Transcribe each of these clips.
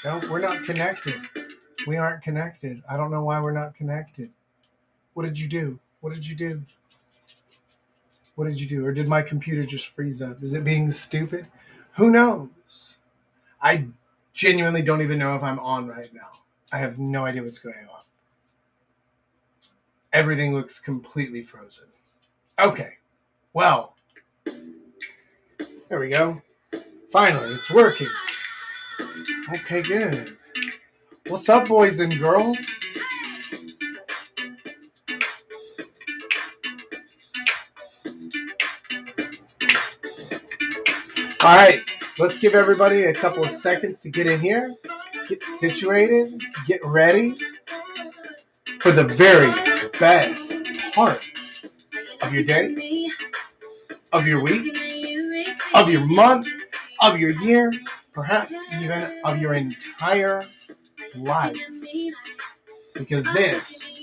No, we're not connected. We aren't connected. I don't know why we're not connected. What did you do? What did you do? What did you do? Or did my computer just freeze up? Is it being stupid? Who knows? I genuinely don't even know if I'm on right now. I have no idea what's going on. Everything looks completely frozen. Okay. Well, there we go. Finally, it's working. Okay, good. What's up, boys and girls? All right, let's give everybody a couple of seconds to get in here, get situated, get ready for the very best part of your day, of your week, of your month, of your year, perhaps even of your entire life. Because this,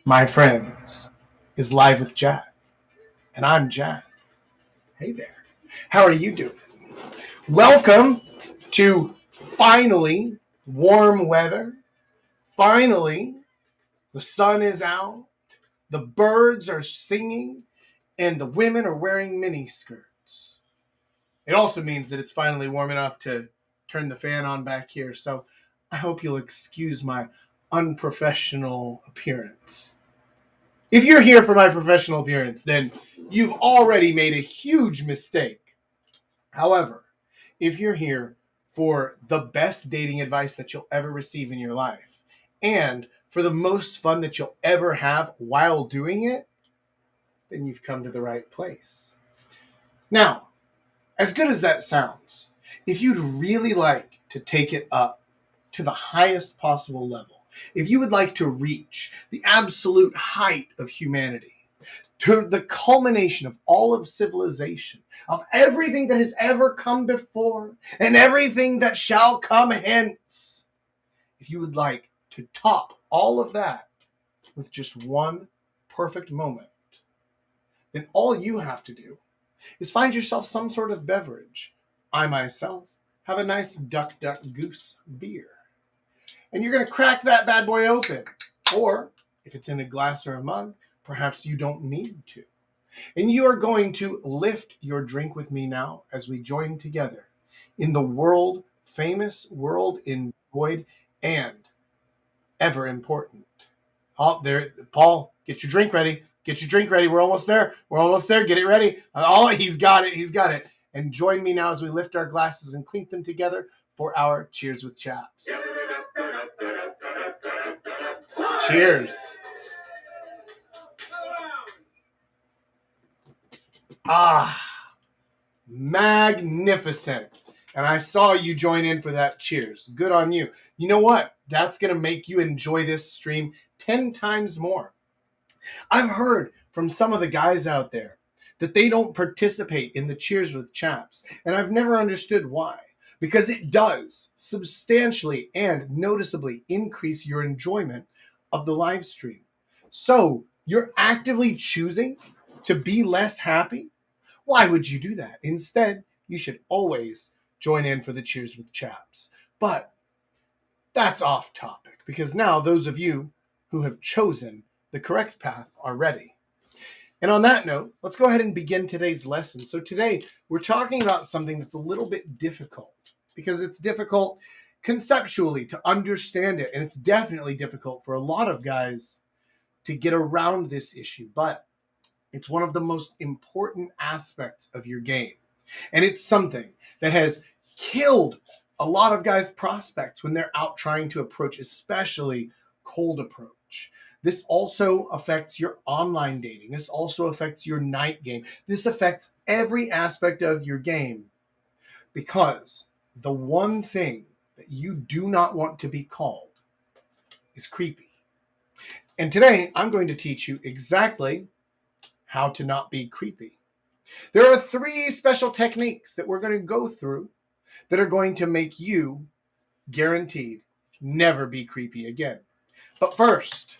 my friends, is Live with Jack. And I'm Jack. Hey there. How are you doing? Welcome to finally warm weather. Finally, the sun is out. The birds are singing. And the women are wearing mini skirts. It also means that it's finally warm enough to turn the fan on back here. So I hope you'll excuse my unprofessional appearance. If you're here for my professional appearance, then you've already made a huge mistake. However, if you're here for the best dating advice that you'll ever receive in your life, and for the most fun that you'll ever have while doing it, then you've come to the right place. Now, as good as that sounds, if you'd really like to take it up to the highest possible level, if you would like to reach the absolute height of humanity, to the culmination of all of civilization, of everything that has ever come before and everything that shall come hence, if you would like to top all of that with just one perfect moment, then all you have to do is find yourself some sort of beverage. I myself have a nice Duck Duck Goose beer. And you're going to crack that bad boy open. Or, if it's in a glass or a mug, perhaps you don't need to. And you are going to lift your drink with me now as we join together in the world famous, world enjoyed, and ever important. Oh, there, Paul, get your drink ready. Get your drink ready. We're almost there. We're almost there. Get it ready. Oh, he's got it. He's got it. And join me now as we lift our glasses and clink them together for our Cheers with Chaps. Cheers. Ah, magnificent. And I saw you join in for that. Cheers. Good on you. You know what? That's going to make you enjoy this stream 10 times more. I've heard from some of the guys out there that they don't participate in the Cheers with Chaps, and I've never understood why. Because it does substantially and noticeably increase your enjoyment of the live stream. So you're actively choosing to be less happy? Why would you do that? Instead, you should always join in for the Cheers with Chaps. But that's off topic, because now those of you who have chosen the correct path are ready. And on that note, let's go ahead and begin today's lesson. So today we're talking about something that's a little bit difficult, because it's difficult conceptually to understand it. And it's definitely difficult for a lot of guys to get around this issue. But it's one of the most important aspects of your game. And it's something that has killed a lot of guys' prospects when they're out trying to approach, especially cold approach. This also affects your online dating. This also affects your night game. This affects every aspect of your game, because the one thing that you do not want to be called is creepy. And today I'm going to teach you exactly how to not be creepy. There are 3 special techniques that we're going to go through that are going to make you, guaranteed, never be creepy again. But first,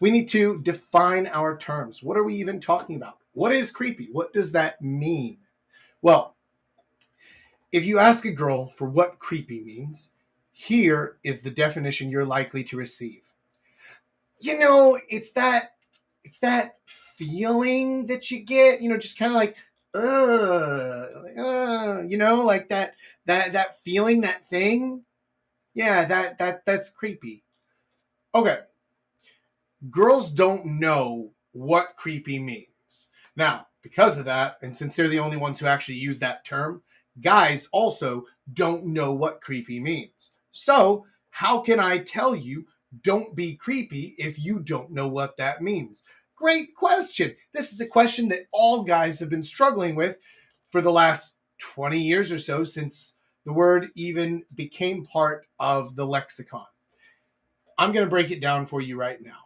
we need to define our terms. What are we even talking about? What is creepy? What does that mean? Well, if you ask a girl for what creepy means, Here is the definition you're likely to receive. You know, it's that feeling that you get, just kind of like, like that feeling, that thing. Yeah, that's creepy. Okay. Girls don't know what creepy means. Now, because of that, and since they're the only ones who actually use that term, guys also don't know what creepy means. So, how can I tell you don't be creepy if you don't know what that means? Great question. This is a question that all guys have been struggling with for the last 20 years or so, since the word even became part of the lexicon. I'm going to break it down for you right now.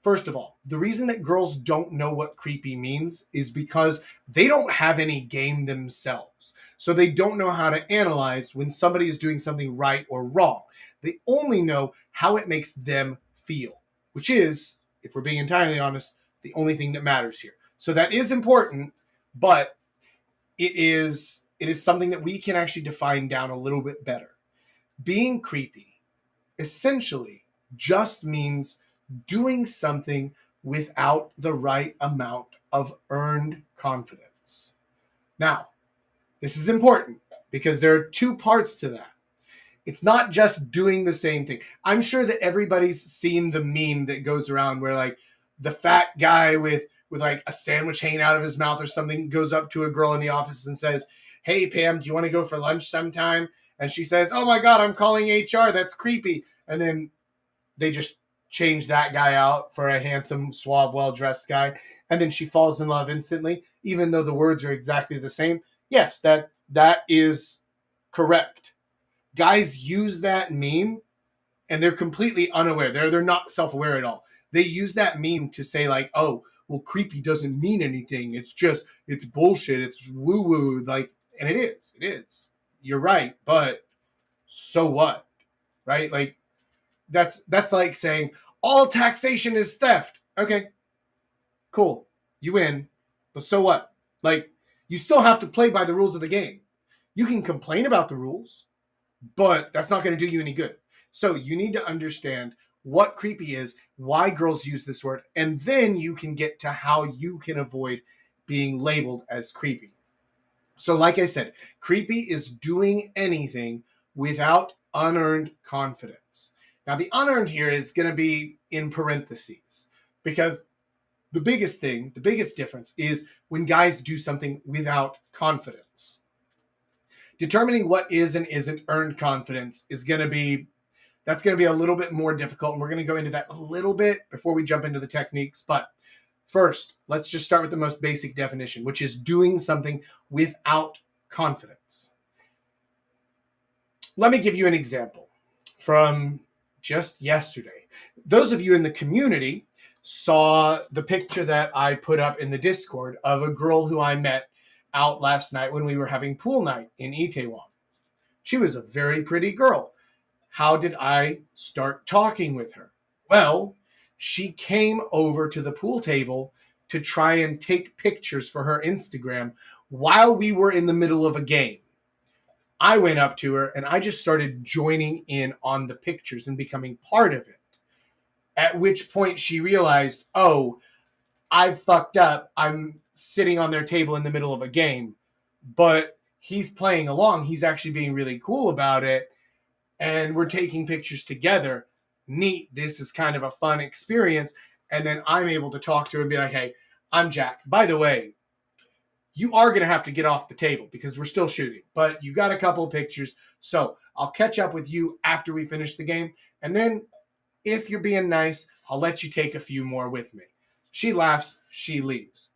First of all, the reason that girls don't know what creepy means is because they don't have any game themselves. So they don't know how to analyze when somebody is doing something right or wrong. They only know how it makes them feel, which is, if we're being entirely honest, the only thing that matters here. So that is important, but it is something that we can actually define down a little bit better. Being creepy essentially just means doing something without the right amount of earned confidence. Now, this is important because there are two parts to that. It's not just doing the same thing. I'm sure that everybody's seen the meme that goes around where like the fat guy with like a sandwich hanging out of his mouth or something goes up to a girl in the office and says, "Hey Pam, do you want to go for lunch sometime?" And she says, "Oh my God, I'm calling HR. That's creepy." And then they just change that guy out for a handsome, suave, well-dressed guy. And then she falls in love instantly, even though the words are exactly the same. Yes, that is correct. Guys use that meme and they're completely unaware. They're not self-aware at all. They use that meme to say like, "Oh, well, creepy doesn't mean anything. It's bullshit. It's woo-woo." Like, and it is. It is. You're right, but so what? Right? Like, that's like saying all taxation is theft. Okay, cool. You win. But so what? Like, you still have to play by the rules of the game. You can complain about the rules, but that's not going to do you any good. So you need to understand what creepy is, why girls use this word, and then you can get to how you can avoid being labeled as creepy. So, like I said, creepy is doing anything without unearned confidence. Now, the unearned here is going to be in parentheses because the biggest thing, the biggest difference is when guys do something without confidence. Determining what is and isn't earned confidence is going to be a little bit more difficult, and we're going to go into that a little bit before we jump into the techniques. But first, let's just start with the most basic definition, which is doing something without confidence. Let me give you an example from just yesterday. Those of you in the community saw the picture that I put up in the Discord of a girl who I met out last night when we were having pool night in Itaewon. She was a very pretty girl. How did I start talking with her? Well, she came over to the pool table to try and take pictures for her Instagram while we were in the middle of a game. I went up to her and I just started joining in on the pictures and becoming part of it. At which point she realized, "Oh, I fucked up. I'm sitting on their table in the middle of a game, but he's playing along. He's actually being really cool about it. And we're taking pictures together. Neat. This is kind of a fun experience." And then I'm able to talk to her and be like, "Hey, I'm Jack. By the way, you are going to have to get off the table because we're still shooting, but you got a couple of pictures. So I'll catch up with you after we finish the game. And then if you're being nice, I'll let you take a few more with me." She laughs. She leaves.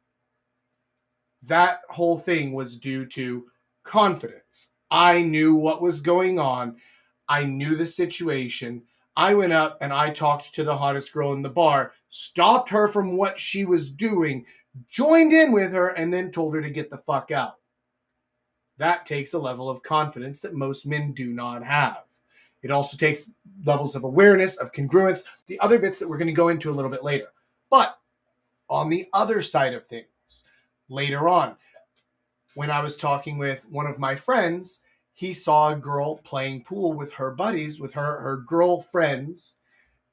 That whole thing was due to confidence. I knew what was going on. I knew the situation. I went up and I talked to the hottest girl in the bar, stopped her from what she was doing, joined in with her, and then told her to get the fuck out. That takes a level of confidence that most men do not have. It also takes levels of awareness, of congruence, the other bits that we're going to go into a little bit later. But on the other side of things, later on, when I was talking with one of my friends he saw a girl playing pool with her buddies, with her girlfriends,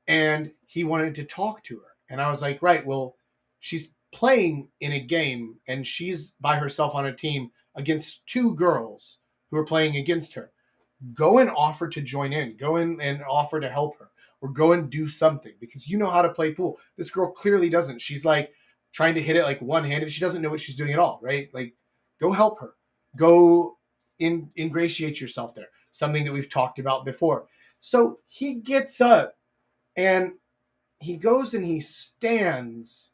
and he wanted to talk to her. And I was like, right, well, she's playing in a game and she's by herself on a team against two girls who are playing against her. Go and offer to join in. Go in and offer to help her, or go and do something, because you know how to play pool. This girl clearly doesn't. She's like trying to hit it like one-handed. She doesn't know what she's doing at all, right? Like, go help her. Go ingratiate yourself there. Something that we've talked about before. So he gets up and he goes and he stands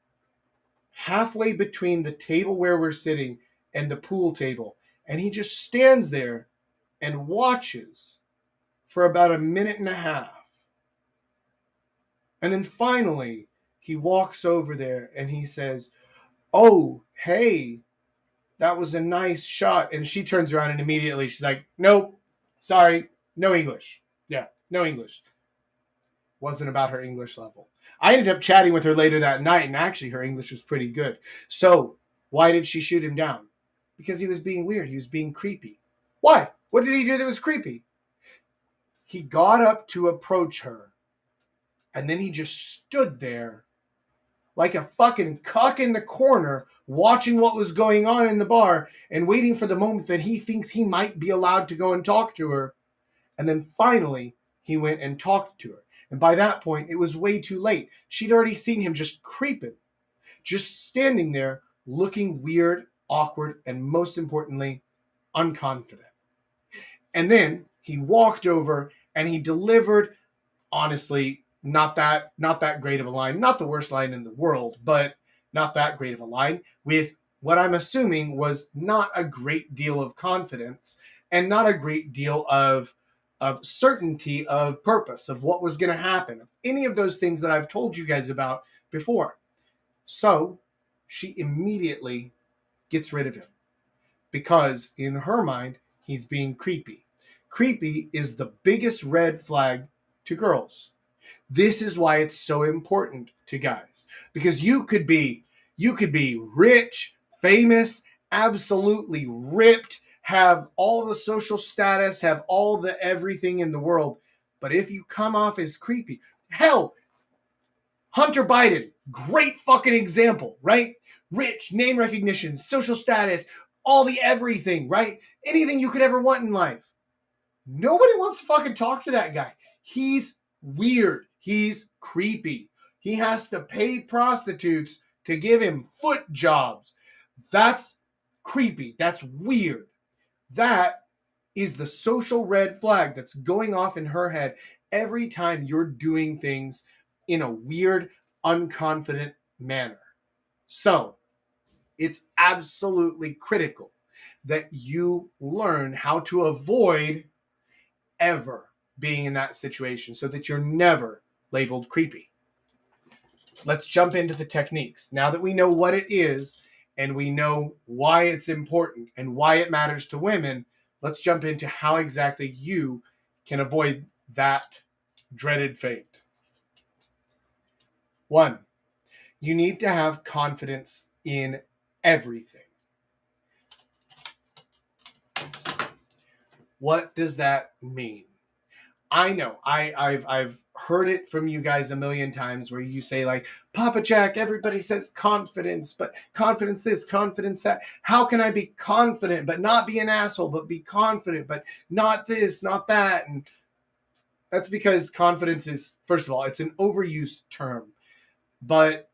halfway between the table where we're sitting and the pool table. And he just stands there and watches for about a minute and a half. And then finally, he walks over there and he says, "Oh, hey, that was a nice shot." And she turns around and immediately she's like, "Nope, sorry, no English." Yeah, no English. Wasn't about her English level. I ended up chatting with her later that night, and actually her English was pretty good. So why did she shoot him down? Because he was being weird. He was being creepy. Why? What did he do that was creepy? He got up to approach her, and then he just stood there like a fucking cuck in the corner, watching what was going on in the bar and waiting for the moment that he thinks he might be allowed to go and talk to her. And then finally, he went and talked to her. And by that point, it was way too late. She'd already seen him just creeping, just standing there looking weird, awkward, and most importantly, unconfident. And then he walked over and he delivered, honestly, not that great of a line, not the worst line in the world, but not that great of a line, with what I'm assuming was not a great deal of confidence and not a great deal of certainty of purpose, of what was going to happen, of any of those things that I've told you guys about before. So she immediately gets rid of him because in her mind, he's being creepy. Creepy is the biggest red flag to girls. This is why it's so important to guys, because you could be rich, famous, absolutely ripped, have all the social status, have all the everything in the world, but if you come off as creepy, hell, Hunter Biden, great fucking example, right? Rich, name recognition, social status, all the everything, right? Anything you could ever want in life. Nobody wants to fucking talk to that guy. He's weird. He's creepy. He has to pay prostitutes to give him foot jobs. That's creepy. That's weird. That is the social red flag that's going off in her head every time you're doing things in a weird, unconfident manner. So it's absolutely critical that you learn how to avoid ever being in that situation so that you're never labeled creepy. Let's jump into the techniques. Now that we know what it is and we know why it's important and why it matters to women, let's jump into how exactly you can avoid that dreaded fate. 1, you need to have confidence in everything. What does that mean? I know I've heard it from you guys a million times where you say like, Papa Jack, everybody says confidence, but confidence this, confidence that. How can I be confident but not be an asshole, but be confident but not this, not that? And that's because confidence is, first of all, it's an overused term, but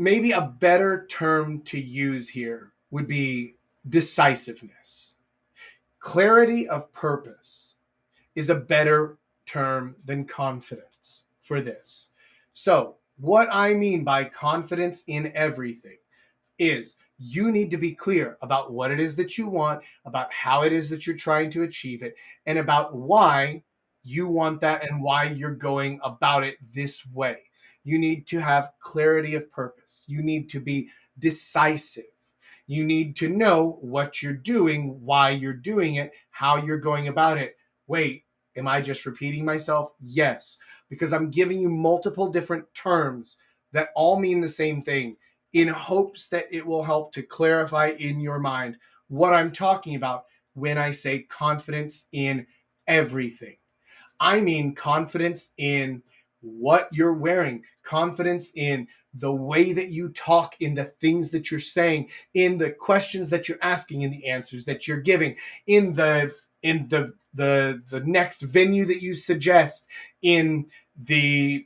maybe a better term to use here would be decisiveness. Clarity of purpose is a better term than confidence for this. So what I mean by confidence in everything is you need to be clear about what it is that you want, about how it is that you're trying to achieve it, and about why you want that and why you're going about it this way. You need to have clarity of purpose. You need to be decisive. You need to know what you're doing, why you're doing it, how you're going about it. Wait, am I just repeating myself? Yes, because I'm giving you multiple different terms that all mean the same thing in hopes that it will help to clarify in your mind what I'm talking about when I say confidence in everything. I mean confidence in what you're wearing, confidence in the way that you talk, in the things that you're saying, in the questions that you're asking, in the answers that you're giving, in the next venue that you suggest, in the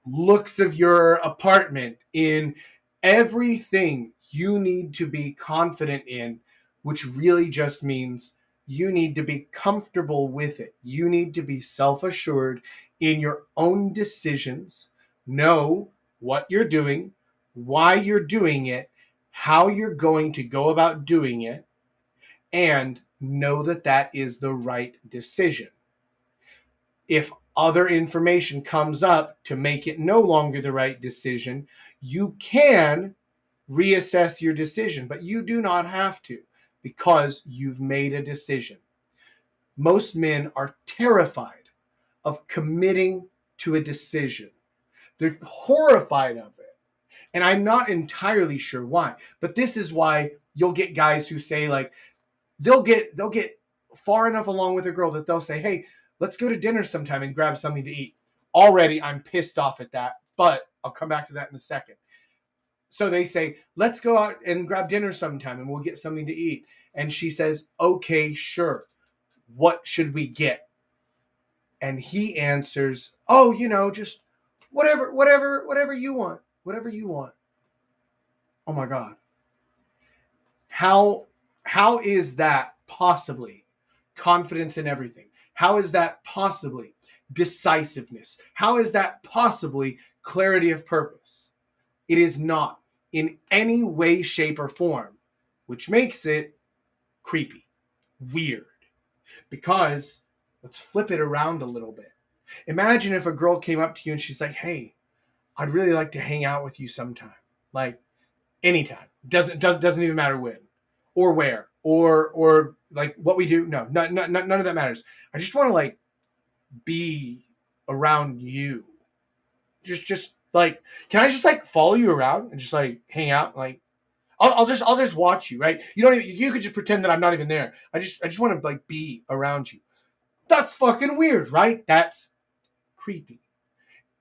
looks of your apartment, in everything you need to be confident in, which really just means you need to be comfortable with it. You need to be self-assured in your own decisions, know what you're doing, why you're doing it, how you're going to go about doing it, and know that that is the right decision. If other information comes up to make it no longer the right decision, you can reassess your decision, but you do not have to, because you've made a decision. Most men are terrified of committing to a decision. They're horrified of it. And I'm not entirely sure why, but this is why you'll get guys who say, like, they'll get far enough along with a girl that they'll say, hey, let's go to dinner sometime and grab something to eat. Already, I'm pissed off at that, but I'll come back to that in a second. So they say, let's go out and grab dinner sometime and we'll get something to eat. And she says, okay, sure. What should we get? And he answers, oh, just whatever you want. Whatever you want. Oh my God. How is that possibly confidence in everything? How is that possibly decisiveness? How is that possibly clarity of purpose? It is not in any way, shape, or form, which makes it creepy, weird. Because let's flip it around a little bit. Imagine if a girl came up to you and she's like, hey, I'd really like to hang out with you sometime. Like anytime. Doesn't even matter when or where or like what we do. No, none of that matters. I just want to like be around you. Just like, can I just like follow you around and just like hang out? Like, I'll just watch you, right? You could just pretend that I'm not even there. I just want to like be around you. That's fucking weird, right? That's creepy.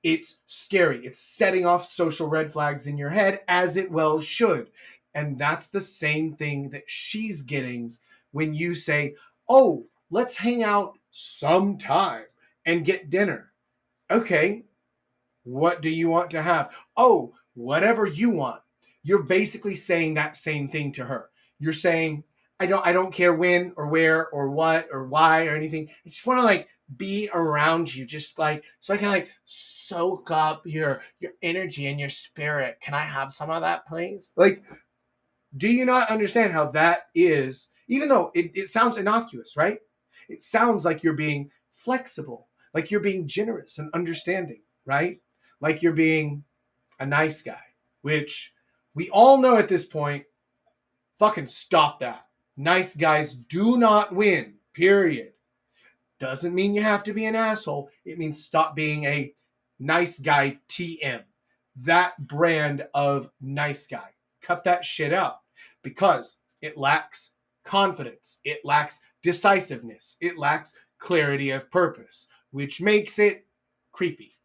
It's scary. It's setting off social red flags in your head, as it well should. And that's the same thing that she's getting when you say, oh, let's hang out sometime and get dinner. Okay, what do you want to have? Oh, whatever you want. You're basically saying that same thing to her. You're saying, I don't care when or where or what or why or anything. I just want to like be around you, just like so I can like soak up your energy and your spirit. Can I have some of that, please? Like, do you not understand how that is, even though it sounds innocuous, right? It sounds like you're being flexible, like you're being generous and understanding, right? Like you're being a nice guy, which we all know at this point, fucking stop that. Nice guys do not win, period. Doesn't mean you have to be an asshole. It means stop being a nice guy TM. That brand of nice guy. Cut that shit out because it lacks confidence. It lacks decisiveness. It lacks clarity of purpose, which makes it creepy.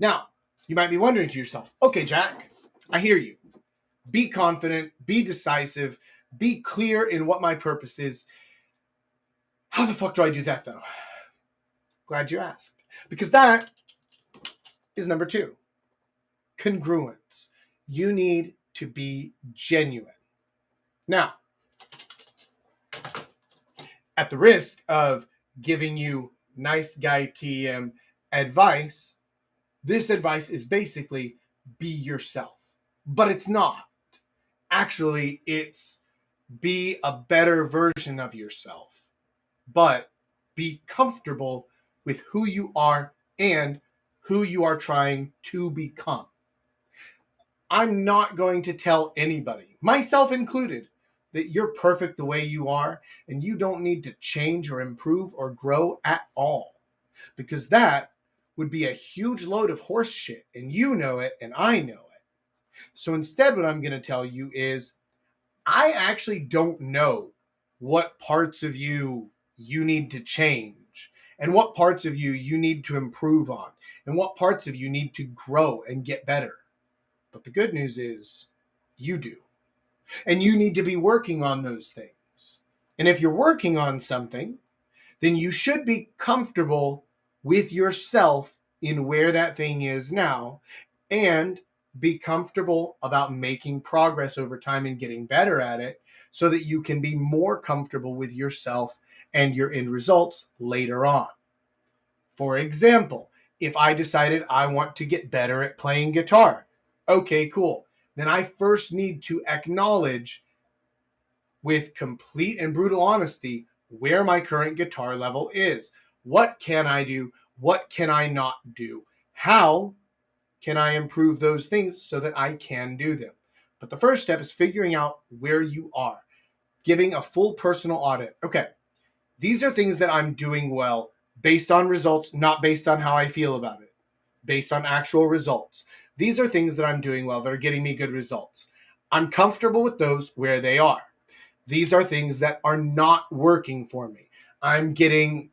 Now, you might be wondering to yourself, okay, Jack, I hear you. Be confident, be decisive, be clear in what my purpose is. How the fuck do I do that, though? Glad you asked. Because that is number 2. Congruence. You need to be genuine. Now, at the risk of giving you nice guy TM advice, this advice is basically be yourself. But it's not. Actually, it's be a better version of yourself. But be comfortable with who you are and who you are trying to become. I'm not going to tell anybody, myself included, that you're perfect the way you are and you don't need to change or improve or grow at all. Because that would be a huge load of horse shit, and you know it and I know it. So instead, what I'm going to tell you is I actually don't know what parts of you need to change and what parts of you need to improve on and what parts of you need to grow and get better. But the good news is you do. And you need to be working on those things. And if you're working on something, then you should be comfortable with yourself in where that thing is now and be comfortable about making progress over time and getting better at it so that you can be more comfortable with yourself and your end results later on. For example, if I decided I want to get better at playing guitar, okay, cool. Then I first need to acknowledge with complete and brutal honesty where my current guitar level is. What can I do? What can I not do? How can I improve those things so that I can do them? But the first step is figuring out where you are, giving a full personal audit. Okay, these are things that I'm doing well based on results, not based on how I feel about it, based on actual results. These are things that I'm doing well that are getting me good results. I'm comfortable with those where they are. These are things that are not working for me. I'm getting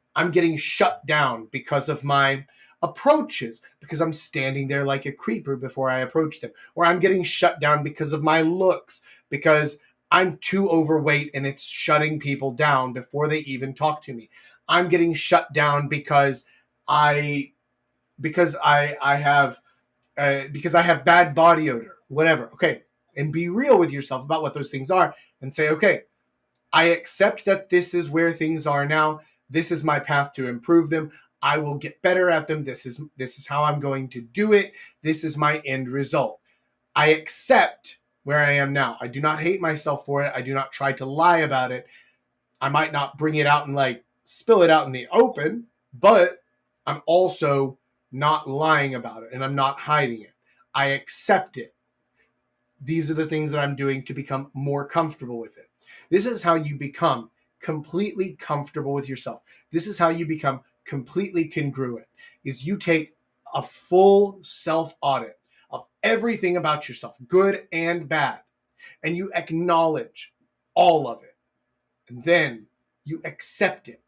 shut down because of my approaches, because I'm standing there like a creeper before I approach them, or I'm getting shut down because of my looks, because I'm too overweight and it's shutting people down before they even talk to me. I'm getting shut down because I have bad body odor, whatever. Okay, and be real with yourself about what those things are and say, okay, I accept that this is where things are now. This is my path to improve them. I will get better at them. This is how I'm going to do it. This is my end result. I accept where I am now. I do not hate myself for it. I do not try to lie about it. I might not bring it out and like spill it out in the open, but I'm also not lying about it and I'm not hiding it. I accept it. These are the things that I'm doing to become more comfortable with it. This is how you become completely comfortable with yourself. This is how you become completely congruent, is you take a full self-audit of everything about yourself, good and bad, and you acknowledge all of it. And then you accept it.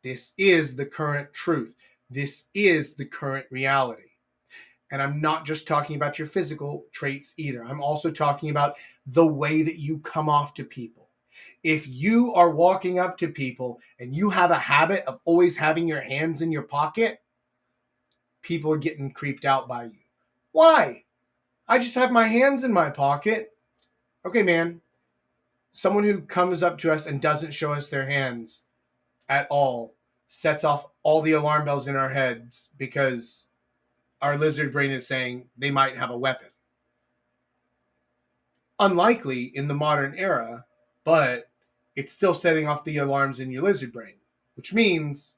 This is the current truth. This is the current reality. And I'm not just talking about your physical traits either. I'm also talking about the way that you come off to people. If you are walking up to people and you have a habit of always having your hands in your pocket, people are getting creeped out by you. Why? I just have my hands in my pocket. Okay, man. Someone who comes up to us and doesn't show us their hands at all sets off all the alarm bells in our heads because our lizard brain is saying they might have a weapon. Unlikely in the modern era, but it's still setting off the alarms in your lizard brain, which means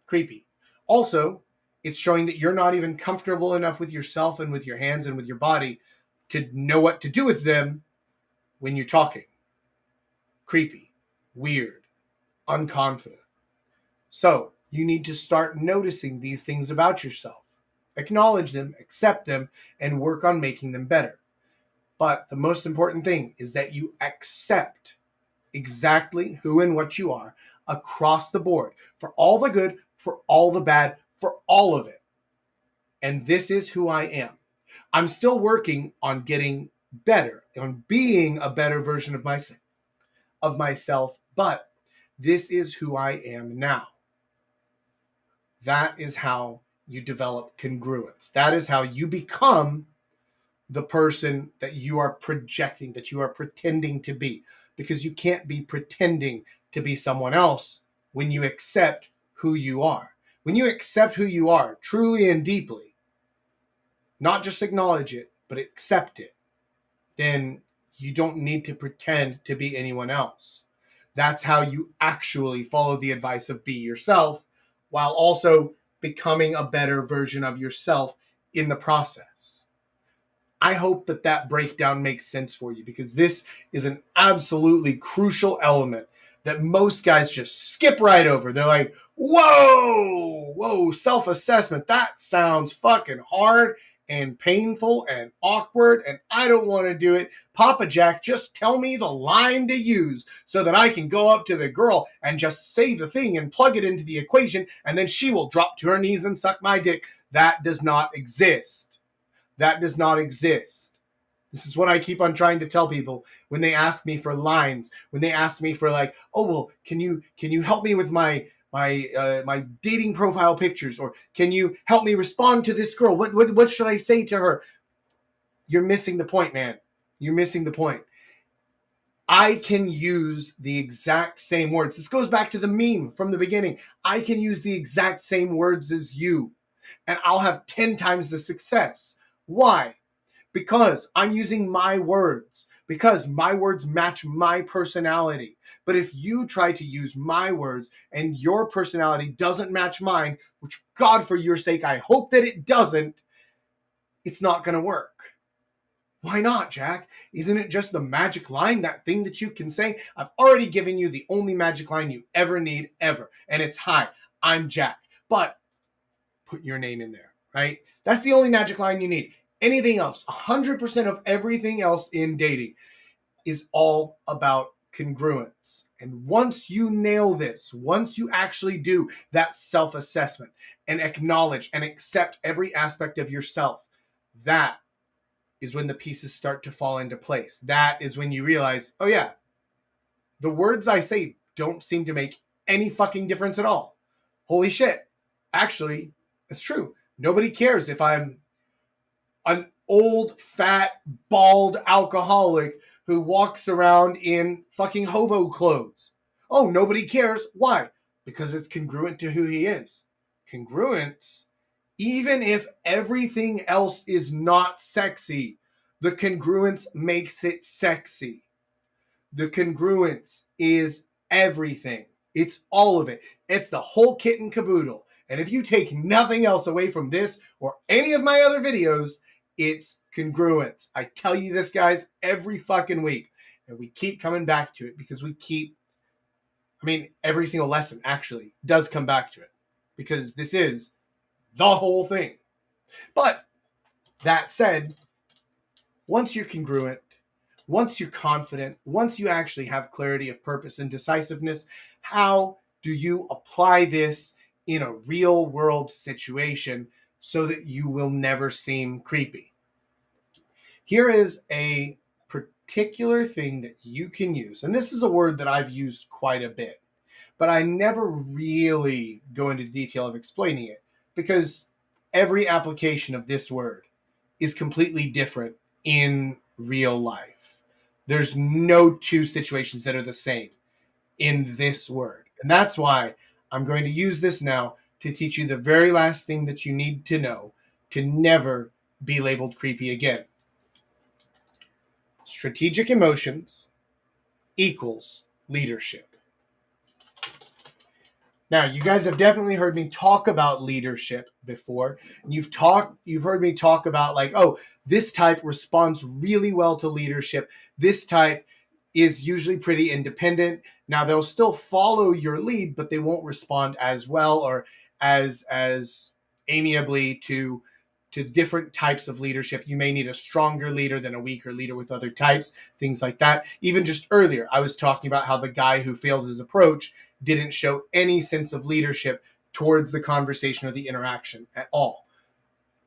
creepy. Also, it's showing that you're not even comfortable enough with yourself and with your hands and with your body to know what to do with them when you're talking. Creepy, weird, unconfident. So you need to start noticing these things about yourself. Acknowledge them, accept them, and work on making them better. But the most important thing is that you accept exactly who and what you are across the board, for all the good, for all the bad, for all of it. And this is who I am. I'm still working on getting better, on being a better version of myself, but this is who I am now. That is how you develop congruence. That is how you become the person that you are projecting, that you are pretending to be, because you can't be pretending to be someone else when you accept who you are. When you accept who you are truly and deeply, not just acknowledge it, but accept it, then you don't need to pretend to be anyone else. That's how you actually follow the advice of be yourself, while also becoming a better version of yourself in the process. I hope that breakdown makes sense for you, because this is an absolutely crucial element that most guys just skip right over. They're like, whoa, self-assessment. That sounds fucking hard and painful and awkward, and I don't want to do it. Papa Jack, just tell me the line to use so that I can go up to the girl and just say the thing and plug it into the equation, and then she will drop to her knees and suck my dick. That does not exist. That does not exist. This is what I keep on trying to tell people when they ask me for lines, when they ask me for like, oh, well, can you help me with my dating profile pictures, or can you help me respond to this girl? What should I say to her? You're missing the point, man. You're missing the point. I can use the exact same words. This goes back to the meme from the beginning. I can use the exact same words as you, and I'll have 10 times the success. Why? Because I'm using my words, because my words match my personality. But if you try to use my words and your personality doesn't match mine, which God, for your sake, I hope that it doesn't, it's not going to work. Why not, Jack? Isn't it just the magic line, that thing that you can say? I've already given you the only magic line you ever need, ever. And it's, hi, I'm Jack. But put your name in there, right? That's the only magic line you need. Anything else, 100% of everything else in dating is all about congruence. And once you nail this, once you actually do that self-assessment and acknowledge and accept every aspect of yourself, that is when the pieces start to fall into place. That is when you realize, oh yeah, the words I say don't seem to make any fucking difference at all. Holy shit. Actually, it's true. Nobody cares if I'm an old, fat, bald alcoholic who walks around in fucking hobo clothes. Oh, nobody cares. Why? Because it's congruent to who he is. Congruence, even if everything else is not sexy, the congruence makes it sexy. The congruence is everything. It's all of it. It's the whole kit and caboodle. And if you take nothing else away from this or any of my other videos, it's congruence. I tell you this, guys, every fucking week. And we keep coming back to it because every single lesson actually does come back to it. Because this is the whole thing. But that said, once you're congruent, once you're confident, once you actually have clarity of purpose and decisiveness, how do you apply this in a real world situation so that you will never seem creepy? Here is a particular thing that you can use. And this is a word that I've used quite a bit, but I never really go into detail of explaining it because every application of this word is completely different in real life. There's no two situations that are the same in this word. And that's why I'm going to use this now to teach you the very last thing that you need to know to never be labeled creepy again. Strategic emotions equals leadership. Now, you guys have definitely heard me talk about leadership before. You've heard me talk about like, oh, this type responds really well to leadership. This type is usually pretty independent. Now, they'll still follow your lead, but they won't respond as well or as amiably to different types of leadership. You may need a stronger leader than a weaker leader with other types, things like that. Even just earlier, I was talking about how the guy who failed his approach didn't show any sense of leadership towards the conversation or the interaction at all.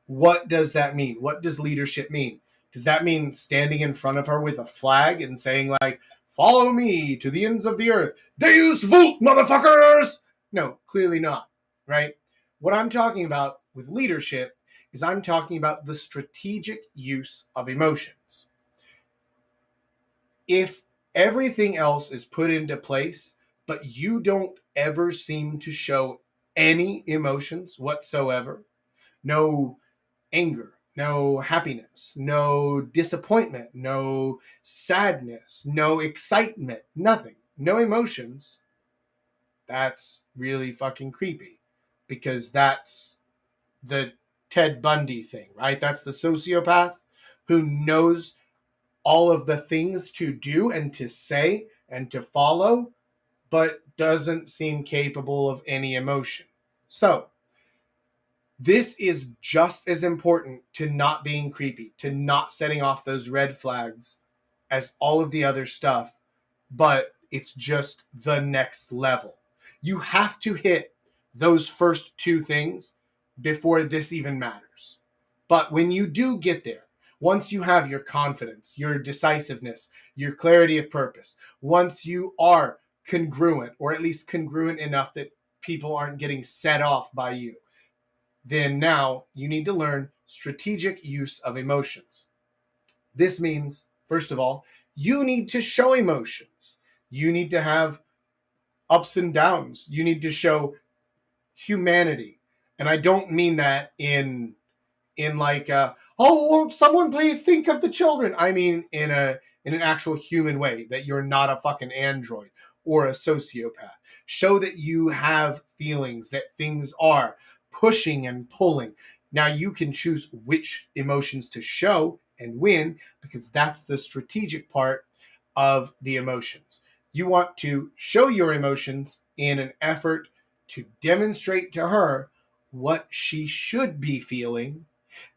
What does that mean? What does leadership mean? Does that mean standing in front of her with a flag and saying like, follow me to the ends of the earth? Deus vult, motherfuckers! No, clearly not, right? What I'm talking about with leadership is I'm talking about the strategic use of emotions. If everything else is put into place, but you don't ever seem to show any emotions whatsoever, no anger, no happiness, no disappointment, no sadness, no excitement, nothing, no emotions, that's really fucking creepy because that's the Ted Bundy thing, right? That's the sociopath who knows all of the things to do and to say and to follow, but doesn't seem capable of any emotion. So, This is just as important to not being creepy, to not setting off those red flags as all of the other stuff, but it's just the next level. You have to hit those first two things before this even matters. But when you do get there, once you have your confidence, your decisiveness, your clarity of purpose, once you are congruent, or at least congruent enough that people aren't getting set off by you, then now you need to learn strategic use of emotions. This means, first of all, you need to show emotions. You need to have ups and downs. You need to show humanity. And I don't mean that in like oh, won't someone please think of the children? I mean in an actual human way, that you're not a fucking android or a sociopath. Show that you have feelings, that things are pushing and pulling. Now you can choose which emotions to show and when, because that's the strategic part of the emotions. You want to show your emotions in an effort to demonstrate to her what she should be feeling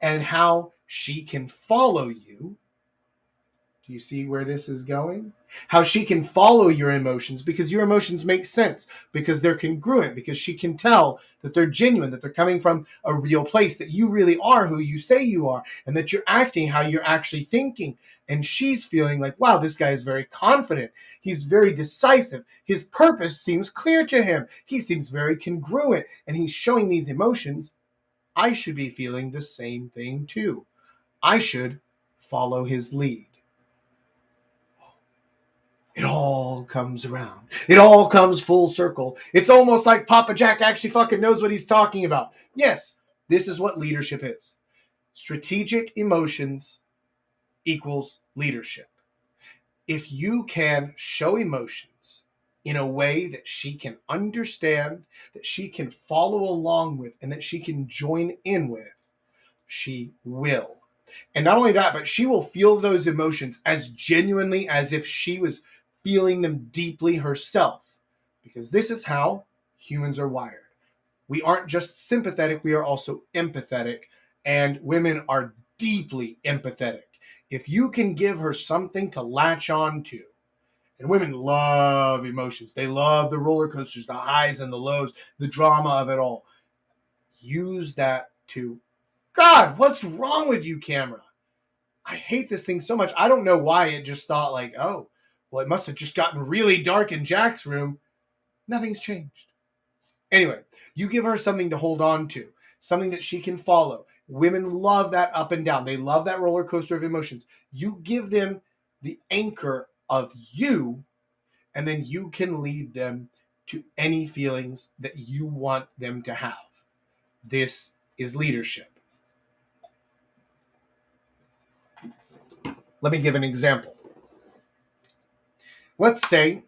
and how she can follow you. Do you see where this is going? How she can follow your emotions, because your emotions make sense, because they're congruent, because she can tell that they're genuine, that they're coming from a real place, that you really are who you say you are, and that you're acting how you're actually thinking. And she's feeling like, wow, this guy is very confident. He's very decisive. His purpose seems clear to him. He seems very congruent, and he's showing these emotions. I should be feeling the same thing too. I should follow his lead. It all comes around. It all comes full circle. It's almost like Papa Jack actually fucking knows what he's talking about. Yes, this is what leadership is. Strategic emotions equals leadership. If you can show emotions in a way that she can understand, that she can follow along with, and that she can join in with, she will. And not only that, but she will feel those emotions as genuinely as if she was feeling them deeply herself. Because this is how humans are wired. We aren't just sympathetic, we are also empathetic. And women are deeply empathetic. If you can give her something to latch on to, and women love emotions, they love the roller coasters, the highs and the lows, the drama of it all. Use that to, God, what's wrong with you, camera? I hate this thing so much. I don't know why it just thought like, oh, well, it must have just gotten really dark in Jack's room. Nothing's changed. Anyway, you give her something to hold on to, something that she can follow. Women love that up and down. They love that roller coaster of emotions. You give them the anchor of you, and then you can lead them to any feelings that you want them to have. This is leadership. Let me give an example. Let's say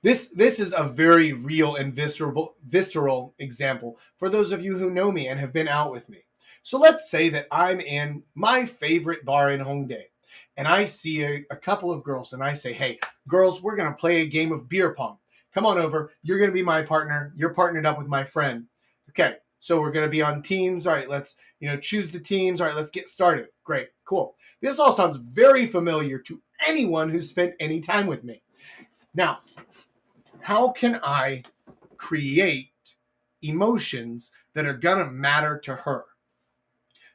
this is a very real and visceral example for those of you who know me and have been out with me. So let's say that I'm in my favorite bar in Hongdae, and I see a couple of girls, and I say, hey, girls, we're going to play a game of beer pong. Come on over. You're going to be my partner. You're partnered up with my friend. Okay, so we're going to be on teams. All right, let's choose the teams. All right, let's get started. Great, cool. This all sounds very familiar to anyone who's spent any time with me. Now, how can I create emotions that are going to matter to her?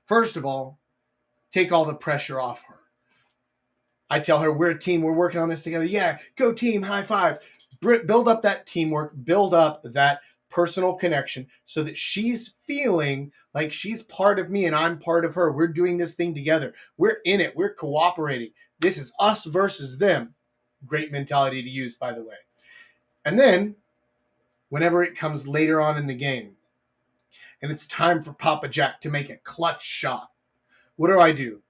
First of all, take all the pressure off her. I tell her, we're a team. We're working on this together. Yeah, go team, high five. Build up that teamwork. Build up that personal connection so that she's feeling like she's part of me and I'm part of her. We're doing this thing together. We're in it. We're cooperating. This is us versus them. Great mentality to use, by the way. And then, whenever it comes later on in the game, and it's time for Papa Jack to make a clutch shot, what do?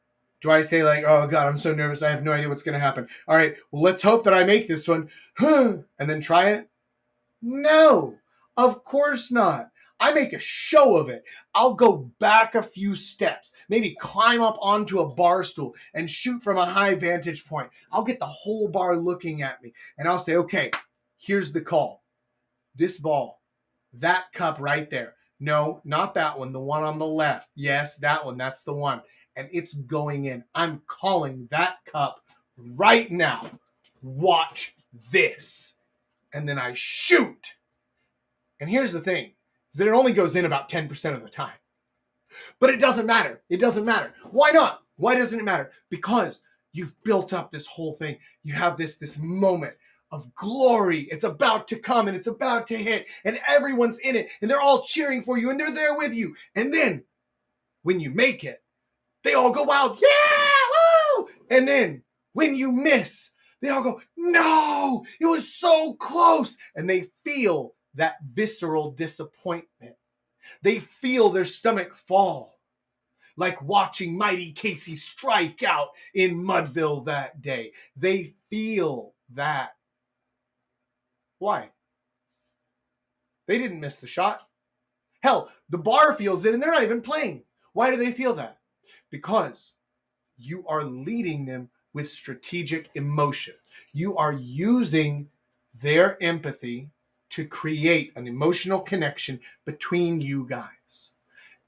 Do I say like, oh God, I'm so nervous, I have no idea what's going to happen. All right, well, let's hope that I make this one, and then try it? No, of course not. I make a show of it. I'll go back a few steps, maybe climb up onto a bar stool and shoot from a high vantage point. I'll get the whole bar looking at me, and I'll say, okay, here's the call. This ball, that cup right there, No, not that one. The one on the left. Yes, that one. That's the one. And it's going in. I'm calling that cup right now. Watch this. And then I shoot. And here's the thing, is that it only goes in about 10% of the time. But it doesn't matter. It doesn't matter. Why not? Why doesn't it matter? Because you've built up this whole thing. You have this moment of glory. It's about to come and it's about to hit and everyone's in it and they're all cheering for you and they're there with you. And then when you make it, they all go wild. Yeah! Woo! And then when you miss, they all go, no, it was so close. And they feel that visceral disappointment. They feel their stomach fall, like watching Mighty Casey strike out in Mudville that day. They feel that. Why? They didn't miss the shot. Hell, the bar feels it and they're not even playing. Why do they feel that? Because you are leading them with strategic emotion. You are using their empathy to create an emotional connection between you guys.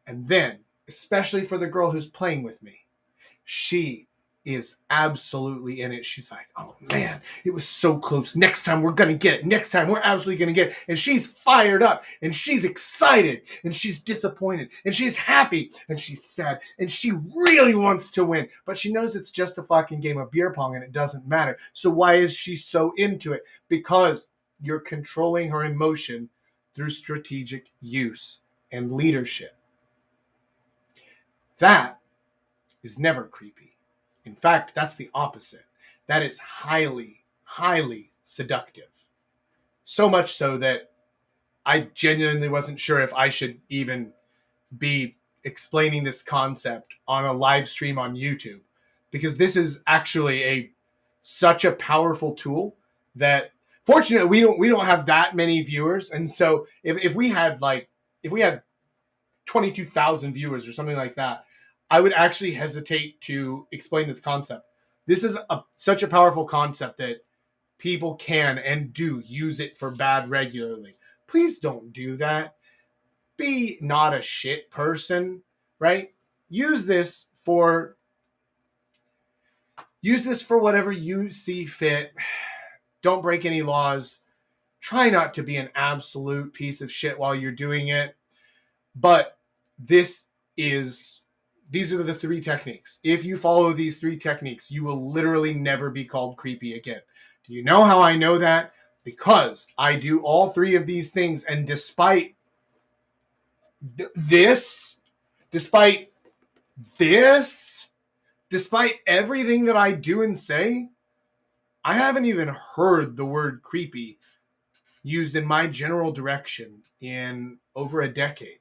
And then, especially for the girl who's playing with me, she is absolutely in it. She's like, oh man, it was so close. Next time we're going to get it. Next time we're absolutely going to get it. And she's fired up and she's excited and she's disappointed and she's happy and she's sad and she really wants to win. But she knows it's just a fucking game of beer pong and it doesn't matter. So why is she so into it? Because you're controlling her emotion through strategic use and leadership. That is never creepy. In fact, that's the opposite. That is highly, highly seductive. So much so that I genuinely wasn't sure if I should even be explaining this concept on a live stream on YouTube, because this is actually such a powerful tool that fortunately we don't have that many viewers. And so if we had 22,000 viewers or something like that, I would actually hesitate to explain this concept. This is such a powerful concept that people can and do use it for bad regularly. Please don't do that. Be not a shit person, right? Use this for whatever you see fit. Don't break any laws. Try not to be an absolute piece of shit while you're doing it. But these are the 3 techniques. If you follow these 3 techniques, you will literally never be called creepy again. Do you know how I know that? Because I do all 3 of these things, and despite everything that I do and say, I haven't even heard the word creepy used in my general direction in over a decade.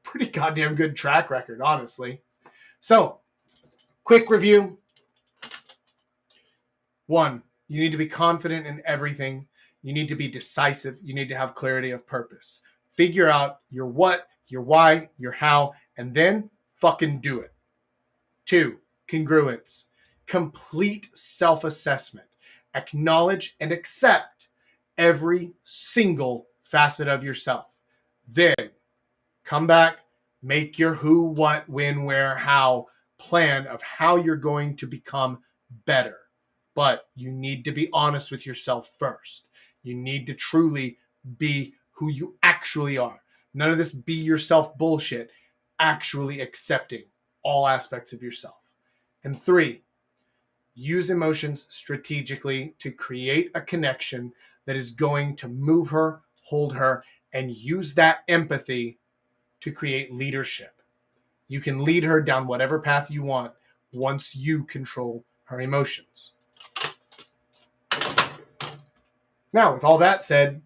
Pretty goddamn good track record, honestly. So, quick review. 1, you need to be confident in everything. You need to be decisive. You need to have clarity of purpose. Figure out your what, your why, your how, and then fucking do it. 2, congruence. Complete self-assessment. Acknowledge and accept every single facet of yourself. Then come back, make your who, what, when, where, how plan of how you're going to become better. But you need to be honest with yourself first. You need to truly be who you actually are. None of this be yourself bullshit. Actually accepting all aspects of yourself. And 3, use emotions strategically to create a connection that is going to move her, hold her, and use that empathy to create leadership. You can lead her down whatever path you want once you control her emotions. Now, with all that said,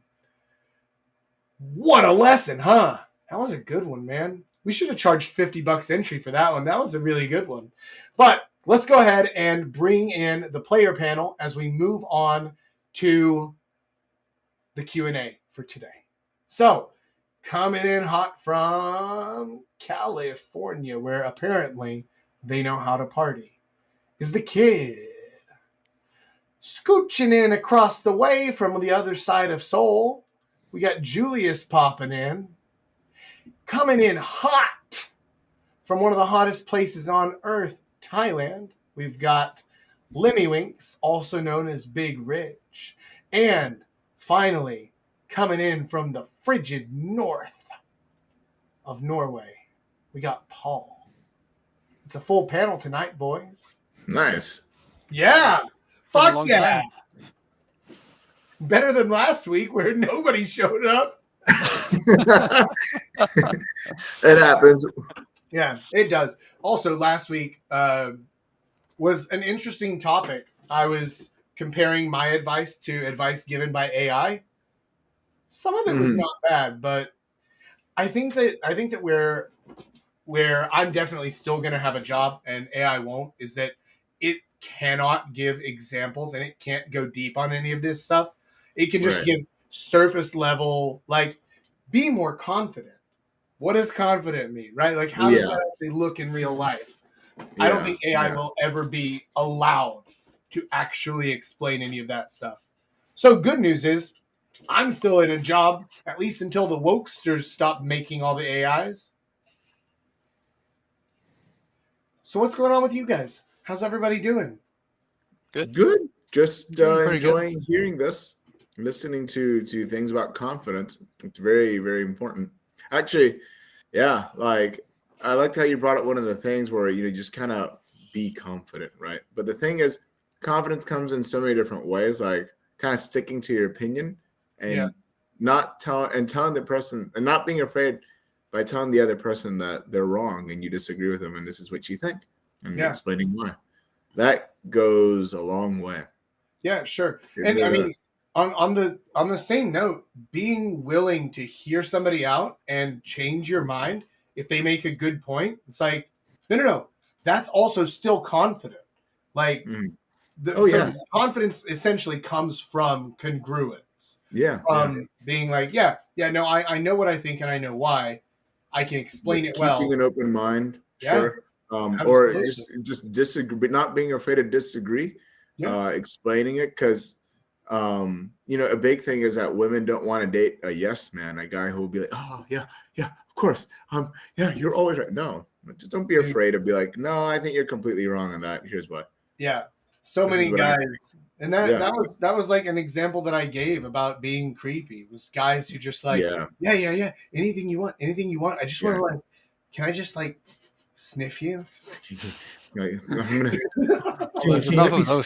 what a lesson, huh? That was a good one, man. We should have charged $50 entry for that one. That was a really good one. But let's go ahead and bring in the player panel as we move on to the Q&A for today. So, coming in hot from California, where apparently they know how to party, is the kid. Scooching in across the way from the other side of Seoul, We got Julius popping in. Coming in hot from one of the hottest places on earth, Thailand. We've got Lemmy also known as Big Rich. And finally, coming in from the frigid north of Norway, we got Paul. It's a full panel tonight, boys. Nice. Yeah. Fuck yeah. Time. Better than last week where nobody showed up. It happens. Yeah, it does. Also, last week was an interesting topic. I was comparing my advice to advice given by AI. Some of it was not bad, but I think that where I'm definitely still going to have a job and AI won't is that it cannot give examples and it can't go deep on any of this stuff. It can just give surface level, like, be more confident. What does confident mean, right? Like, how does that actually look in real life? I don't think AI will ever be allowed to actually explain any of that stuff. So good news is I'm still in a job, at least until the wokesters stop making all the AIs. So what's going on with you guys? How's everybody doing? Good. Just enjoying good. hearing this, listening to things about confidence. It's very, very important. Actually, yeah, like I liked how you brought up one of the things where you just kind of be confident, right? But the thing is, confidence comes in so many different ways, like kind of sticking to your opinion and not telling the person and not being afraid by telling the other person that they're wrong and you disagree with them and this is what you think and explaining why. That goes a long way. Yeah, sure. And I mean, on the same note, being willing to hear somebody out and change your mind if they make a good point, it's like, no. That's also still confident. Like, confidence essentially comes from congruence. Yeah. Being like, no, I know what I think and I know why. I can explain it well. Keeping an open mind, sure. Or just disagree, but not being afraid to disagree. Explaining it because a big thing is that women don't want to date a yes man, a guy who will be like, oh yeah, of course, you're always right. No, just don't be afraid to be like, no, I think you're completely wrong on that. Here's why. Yeah, so many guys, and that was like an example that I gave about being creepy. It was guys who just like, yeah, anything you want. I just want to like, can I just like sniff you? I'm gonna,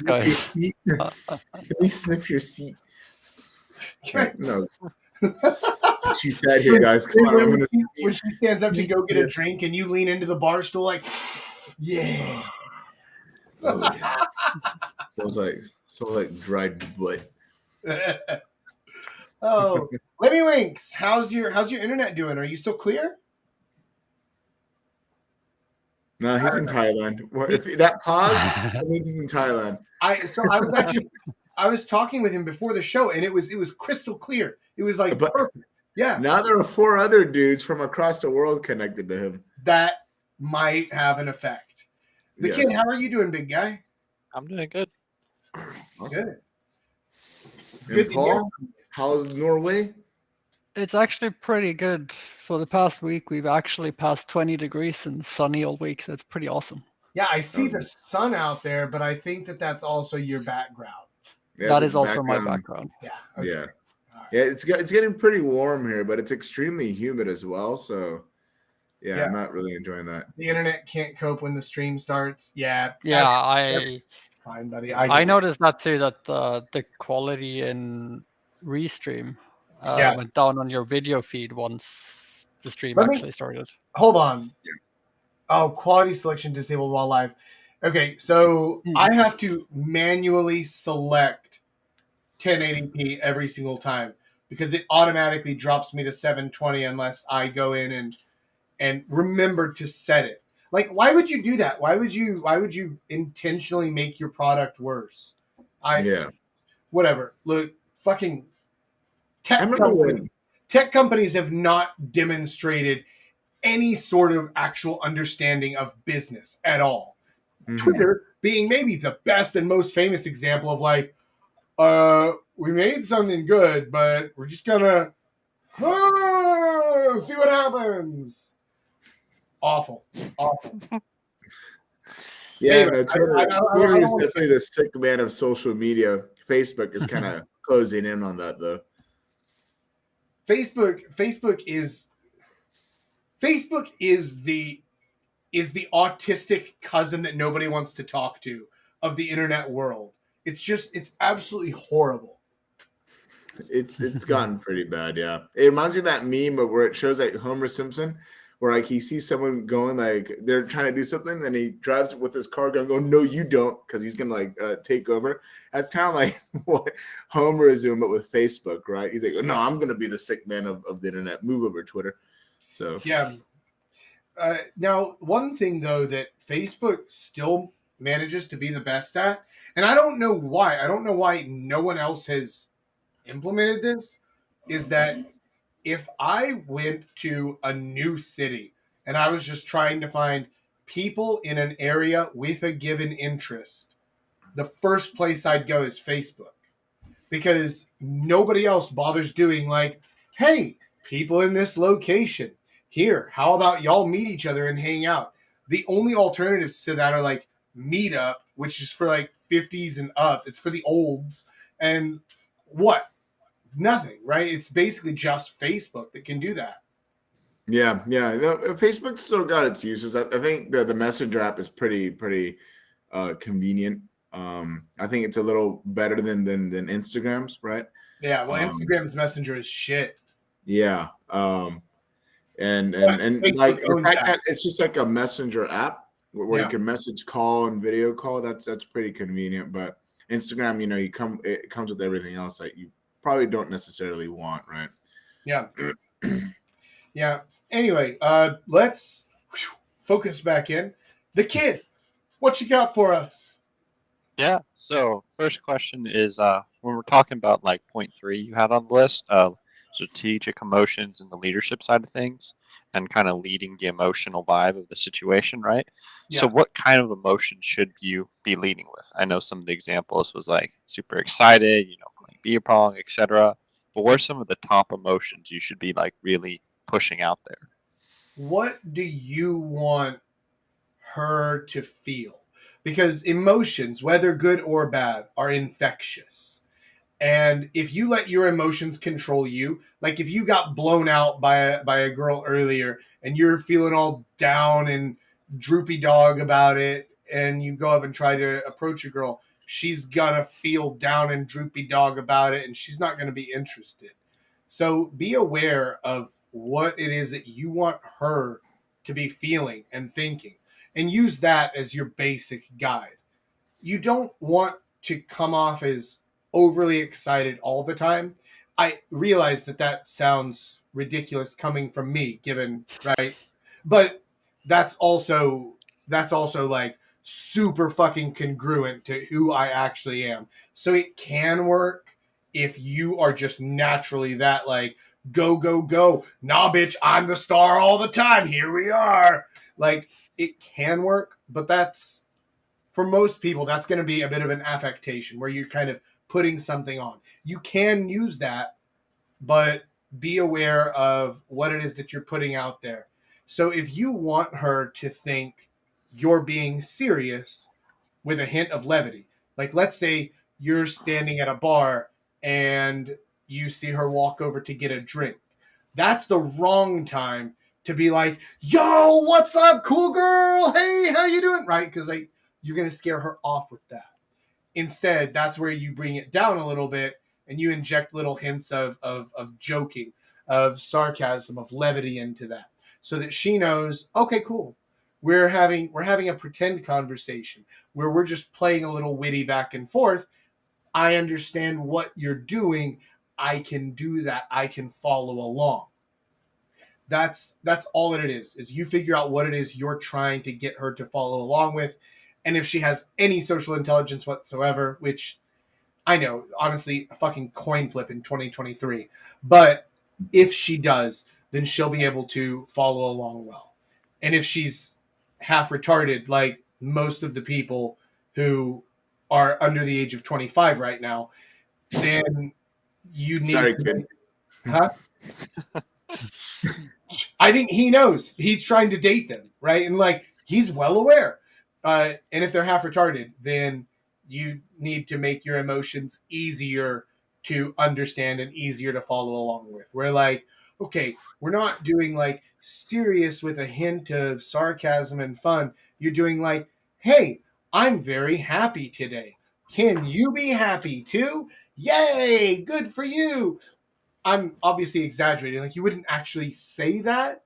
guys. Can we sniff your seat? Right, no. She sat here, guys. Come on, when she stands up to go get a drink and you lean into the bar stool like, yeah. Oh yeah. So like dried butt. Oh, Lemmy Winks, how's your internet doing? Are you still clear? No, he's in Thailand. If that pause, that means he's in Thailand. I was talking with him before the show, and it was crystal clear. It was like perfect. Yeah. Now there are 4 other dudes from across the world connected to him. That might have an effect. The kid, how are you doing, big guy? I'm doing good. Awesome. Good. Paul, how's Norway? It's actually pretty good. For the past week, we've actually passed 20 degrees and sunny all week, so it's pretty awesome. Yeah, I see the sun out there, but I think that's also your background. Yeah, that is also my background. Yeah. Okay. Yeah. Right. Yeah, it's getting pretty warm here, but it's extremely humid as well. So, yeah, I'm not really enjoying that. The internet can't cope when the stream starts. Yeah. Yeah, fine, buddy. I noticed that too. That the quality in Restream went down on your video feed once the stream actually started. Hold on. Oh, quality selection disabled while live. Okay, so I have to manually select 1080p every single time because it automatically drops me to 720 unless I go in and remember to set it. Like, why would you do that? Why would you intentionally make your product worse? Whatever. Look, fucking tech companies have not demonstrated any sort of actual understanding of business at all. Mm-hmm. Twitter being maybe the best and most famous example of like, we made something good, but we're just gonna See what happens. Awful. Yeah, Anyway, Twitter is definitely the sick man of social media. Facebook is kind of closing in on that, though. Facebook is the autistic cousin that nobody wants to talk to of the internet world. It's absolutely horrible. It's gotten pretty bad, yeah. It reminds me of that meme of where it shows like Homer Simpson, where like he sees someone going like they're trying to do something, and he drives with his car going, "No, you don't," because he's gonna like take over. That's kind of like what Homer is doing, but with Facebook, right? He's like, "No, I'm gonna be the sick man of the internet. Move over, Twitter." So yeah. Now, one thing though that Facebook still manages to be the best at, and I don't know why. I don't know why no one else has implemented this, is that if I went to a new city and I was just trying to find people in an area with a given interest, the first place I'd go is Facebook, because nobody else bothers doing like, hey, people in this location here, how about y'all meet each other and hang out? The only alternatives to that are like Meetup, which is for like 50s and up. It's for the olds. And what? Nothing, right? It's basically just Facebook that can do that. yeah. No, Facebook's still got its uses. I think the Messenger app is pretty convenient. I think it's a little better than Instagram's, right? Yeah, well, Instagram's Messenger is shit. Yeah. And Facebook like the owns fact that. that it's just like a messenger app where Yeah. you can message, call, and video call. That's pretty convenient. But Instagram, it comes with everything else that you probably don't necessarily want, right? Yeah. Yeah. Anyway, let's focus back in. The kid, what you got for us? Yeah. So first question is when we're talking about like point 3 you had on the list, strategic emotions and the leadership side of things and kind of leading the emotional vibe of the situation, right? So Yeah. what kind of emotion should you be leading with? I know some of the examples was like super excited, playing beer pong, etc. But what are some of the top emotions you should be like really pushing out there? What do you want her to feel? Because emotions, whether good or bad, are infectious. And if you let your emotions control you, like if you got blown out by a girl earlier and you're feeling all down and droopy dog about it, and you go up and try to approach a girl, she's gonna feel down and droopy dog about it, and she's not gonna be interested. So be aware of what it is that you want her to be feeling and thinking, and use that as your basic guide. You don't want to come off as overly excited all the time. I realize that sounds ridiculous coming from me, given, right? But that's also like super fucking congruent to who I actually am. So it can work if you are just naturally that like go go go. Nah, bitch, I'm the star all the time. Here we are. Like it can work, but that's for most people, that's going to be a bit of an affectation where you're kind of putting something on. You can use that, but be aware of what it is that you're putting out there. So if you want her to think you're being serious with a hint of levity, like let's say you're standing at a bar and you see her walk over to get a drink. That's the wrong time to be like, yo, what's up, cool girl? Hey, how you doing? Right? Because like you're going to scare her off with that. Instead, that's where you bring it down a little bit and you inject little hints of joking, of sarcasm, of levity into that, so that she knows, okay, cool. We're having a pretend conversation where we're just playing a little witty back and forth. I understand what you're doing. I can do that. I can follow along. That's all that it is you figure out what it is you're trying to get her to follow along with. And if she has any social intelligence whatsoever, which I know, honestly, a fucking coin flip in 2023. But if she does, then she'll be able to follow along well. And if she's half retarded, like most of the people who are under the age of 25 right now, then you need Sorry, to kid. Huh? I think he knows he's trying to date them, right? And like he's well aware. And if they're half retarded, then you need to make your emotions easier to understand and easier to follow along with. We're like, okay, we're not doing like serious with a hint of sarcasm and fun. You're doing like, hey, I'm very happy today. Can you be happy too? Yay, good for you. I'm obviously exaggerating. Like you wouldn't actually say that,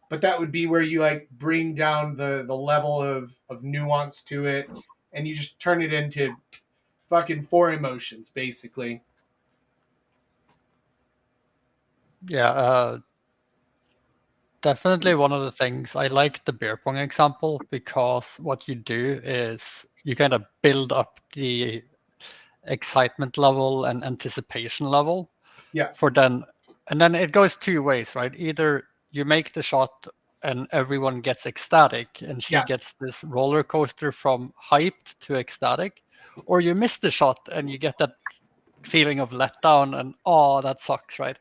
but that would be where you like bring down the level of nuance to it, and you just turn it into fucking four emotions, basically. Yeah, definitely one of the things I like the beer pong example, because what you do is you kind of build up the excitement level and anticipation level. Yeah. For then, and then it goes two ways, right? Either you make the shot and everyone gets ecstatic and she Yeah. gets this roller coaster from hyped to ecstatic, or you miss the shot and you get that feeling of letdown and oh, that sucks, right?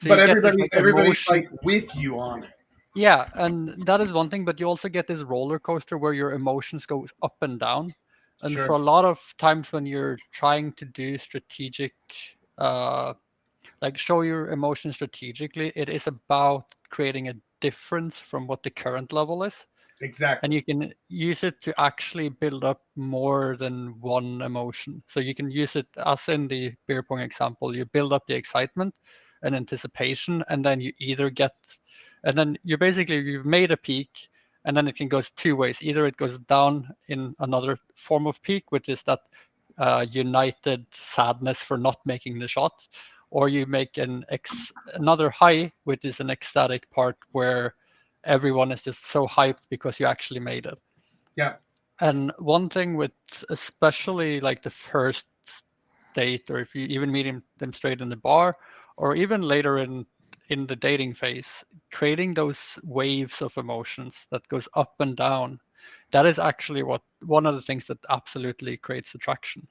So But you get this like everybody's emotion. like with you on it. Yeah, and that is one thing, but you also get this roller coaster where your emotions goes up and down. And Sure. for a lot of times when you're trying to do strategic, like show your emotions strategically, it is about creating a difference from what the current level is. Exactly. And you can use it to actually build up more than one emotion. So you can use it, as in the beer pong example, you build up the excitement and anticipation, and then you either get, and then you basically, you've made a peak, and then it can go two ways. Either it goes down in another form of peak, which is that united sadness for not making the shot, or you make another high, which is an ecstatic part where everyone is just so hyped because you actually made it. Yeah. And one thing with especially like the first date, or if you even meet them straight in the bar, or even later in the dating phase, creating those waves of emotions that goes up and down, that is actually what one of the things that absolutely creates attraction.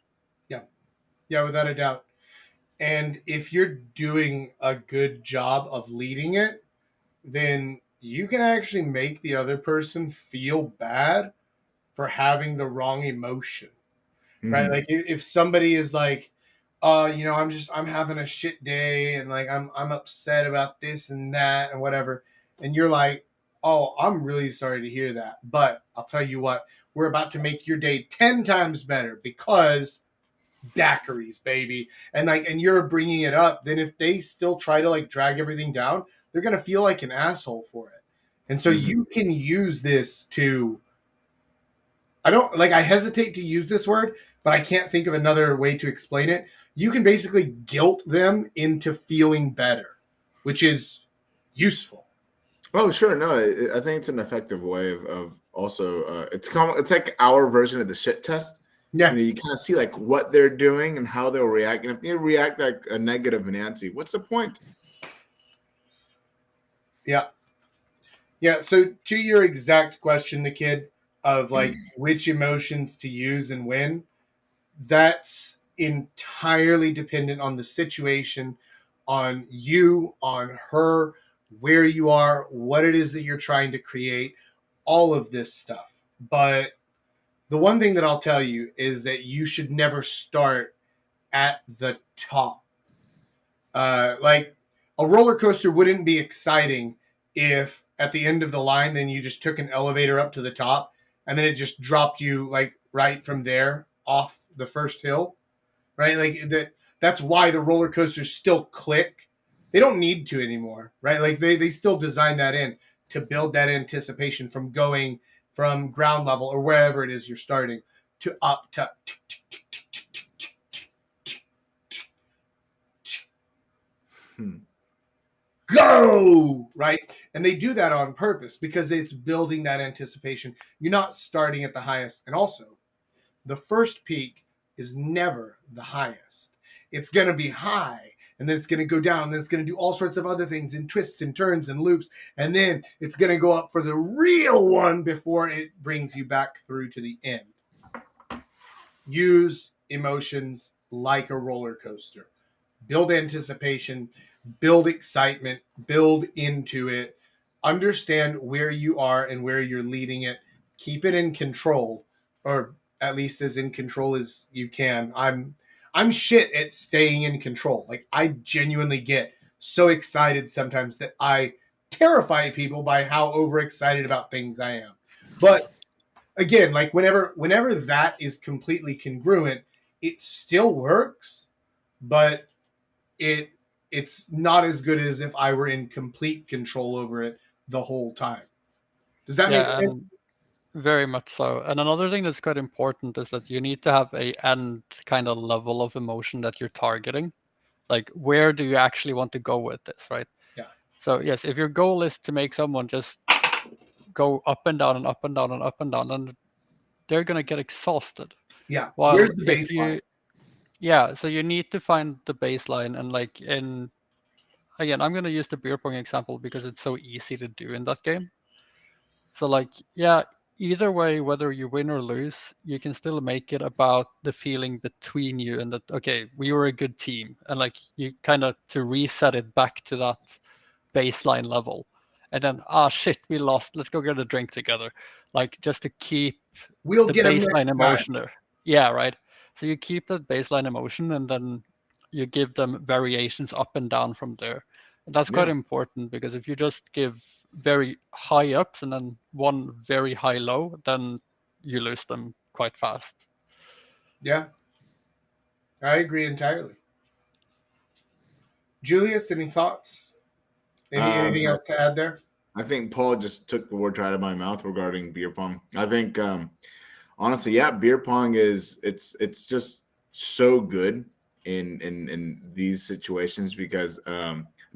Yeah, without a doubt. And if you're doing a good job of leading it, then you can actually make the other person feel bad for having the wrong emotion. Right? Mhm. Like if somebody is like, I'm having a shit day and like I'm upset about this and that and whatever. And you're like, oh, I'm really sorry to hear that. But I'll tell you what, we're about to make your day 10 times better because daiquiris, baby. And you're bringing it up. Then if they still try to like drag everything down, they're going to feel like an asshole for it. And so you can use this to, I hesitate to use this word, but I can't think of another way to explain it. You can basically guilt them into feeling better, which is useful. Oh, sure. No, I think it's an effective way of also, it's like our version of the shit test. Yeah. You kind of see like what they're doing and how they'll react. And if they react like a negative Nancy, what's the point? Yeah. Yeah. So to your exact question, the kid of like which emotions to use and when, that's entirely dependent on the situation, on you, on her, where you are, what it is that you're trying to create, all of this stuff. But the one thing that I'll tell you is that you should never start at the top. Like a roller coaster wouldn't be exciting if at the end of the line, then you just took an elevator up to the top and then it just dropped you like right from there off the first hill, right? Like that's why the roller coasters still click. They don't need to anymore, right? Like they still design that in to build that anticipation from going from ground level or wherever it is you're starting to up to go, right? And they do that on purpose because it's building that anticipation. You're not starting at the highest. And also, the first peak is never the highest. It's going to be high, and then it's going to go down, and then it's going to do all sorts of other things and twists and turns and loops, and then it's going to go up for the real one before it brings you back through to the end. Use emotions like a roller coaster. Build anticipation. build excitement, build into it, understand where you are and where you're leading it, keep it in control, or at least as in control as you can. I'm shit at staying in control. Like, I genuinely get so excited sometimes that I terrify people by how overexcited about things I am. But again, like whenever that is completely congruent, it still works, but it's not as good as if I were in complete control over it the whole time. Does that make Yeah, sense? and very much so. And another thing that's quite important is that you need to have a end kind of level of emotion that you're targeting. Like, where do you actually want to go with this, right? Yeah. So yes, if your goal is to make someone just go up and down and up and down and up and down, then they're gonna get exhausted. Yeah. While Where's the if baseline? so you need to find the baseline, and like in again, I'm gonna use the beer pong example because it's so easy to do in that game. So like, yeah, either way, whether you win or lose, you can still make it about the feeling between you and that, okay, we were a good team. And like, you kind of to reset it back to that baseline level. And then, shit, we lost. Let's go get a drink together. Like, just to keep We'll the get them baseline next time. emotion there. Yeah, right. So you keep that baseline emotion, and then you give them variations up and down from there. And that's quite Yeah. important, because if you just give very high ups and then one very high low, then you lose them quite fast. Yeah. I agree entirely. Julius, any thoughts? Anything else to add there? I think Paul just took the words right out of my mouth regarding beer pong. I think honestly, yeah, beer pong is it's just so good in these situations because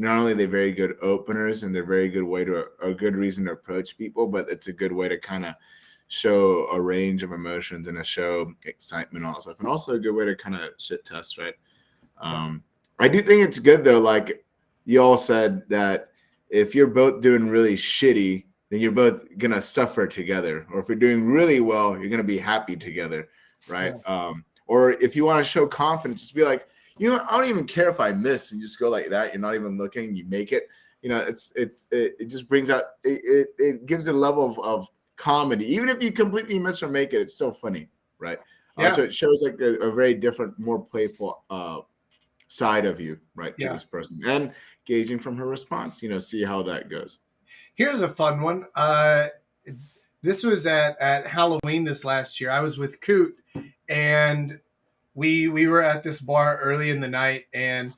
not only are they very good openers and they're very good way to a good reason to approach people, but it's a good way to kind of show a range of emotions and a show excitement and all that stuff, and also a good way to kind of shit test, right? I do think it's good though. Like you all said that if you're both doing really shitty, then you're both gonna suffer together. Or if you're doing really well, you're gonna be happy together, right? Yeah. Or if you want to show confidence, just be like, you know what? I don't even care if I miss, and just go like that. You're not even looking. You make it. You know, it just brings out it gives it a level of comedy. Even if you completely miss or make it, it's still funny, right? Yeah. So it shows like a very different, more playful side of you, right, to Yeah. this person, and gauging from her response, you know, see how that goes. Here's a fun one. This was at Halloween this last year. I was with Coot, and we were at this bar early in the night, and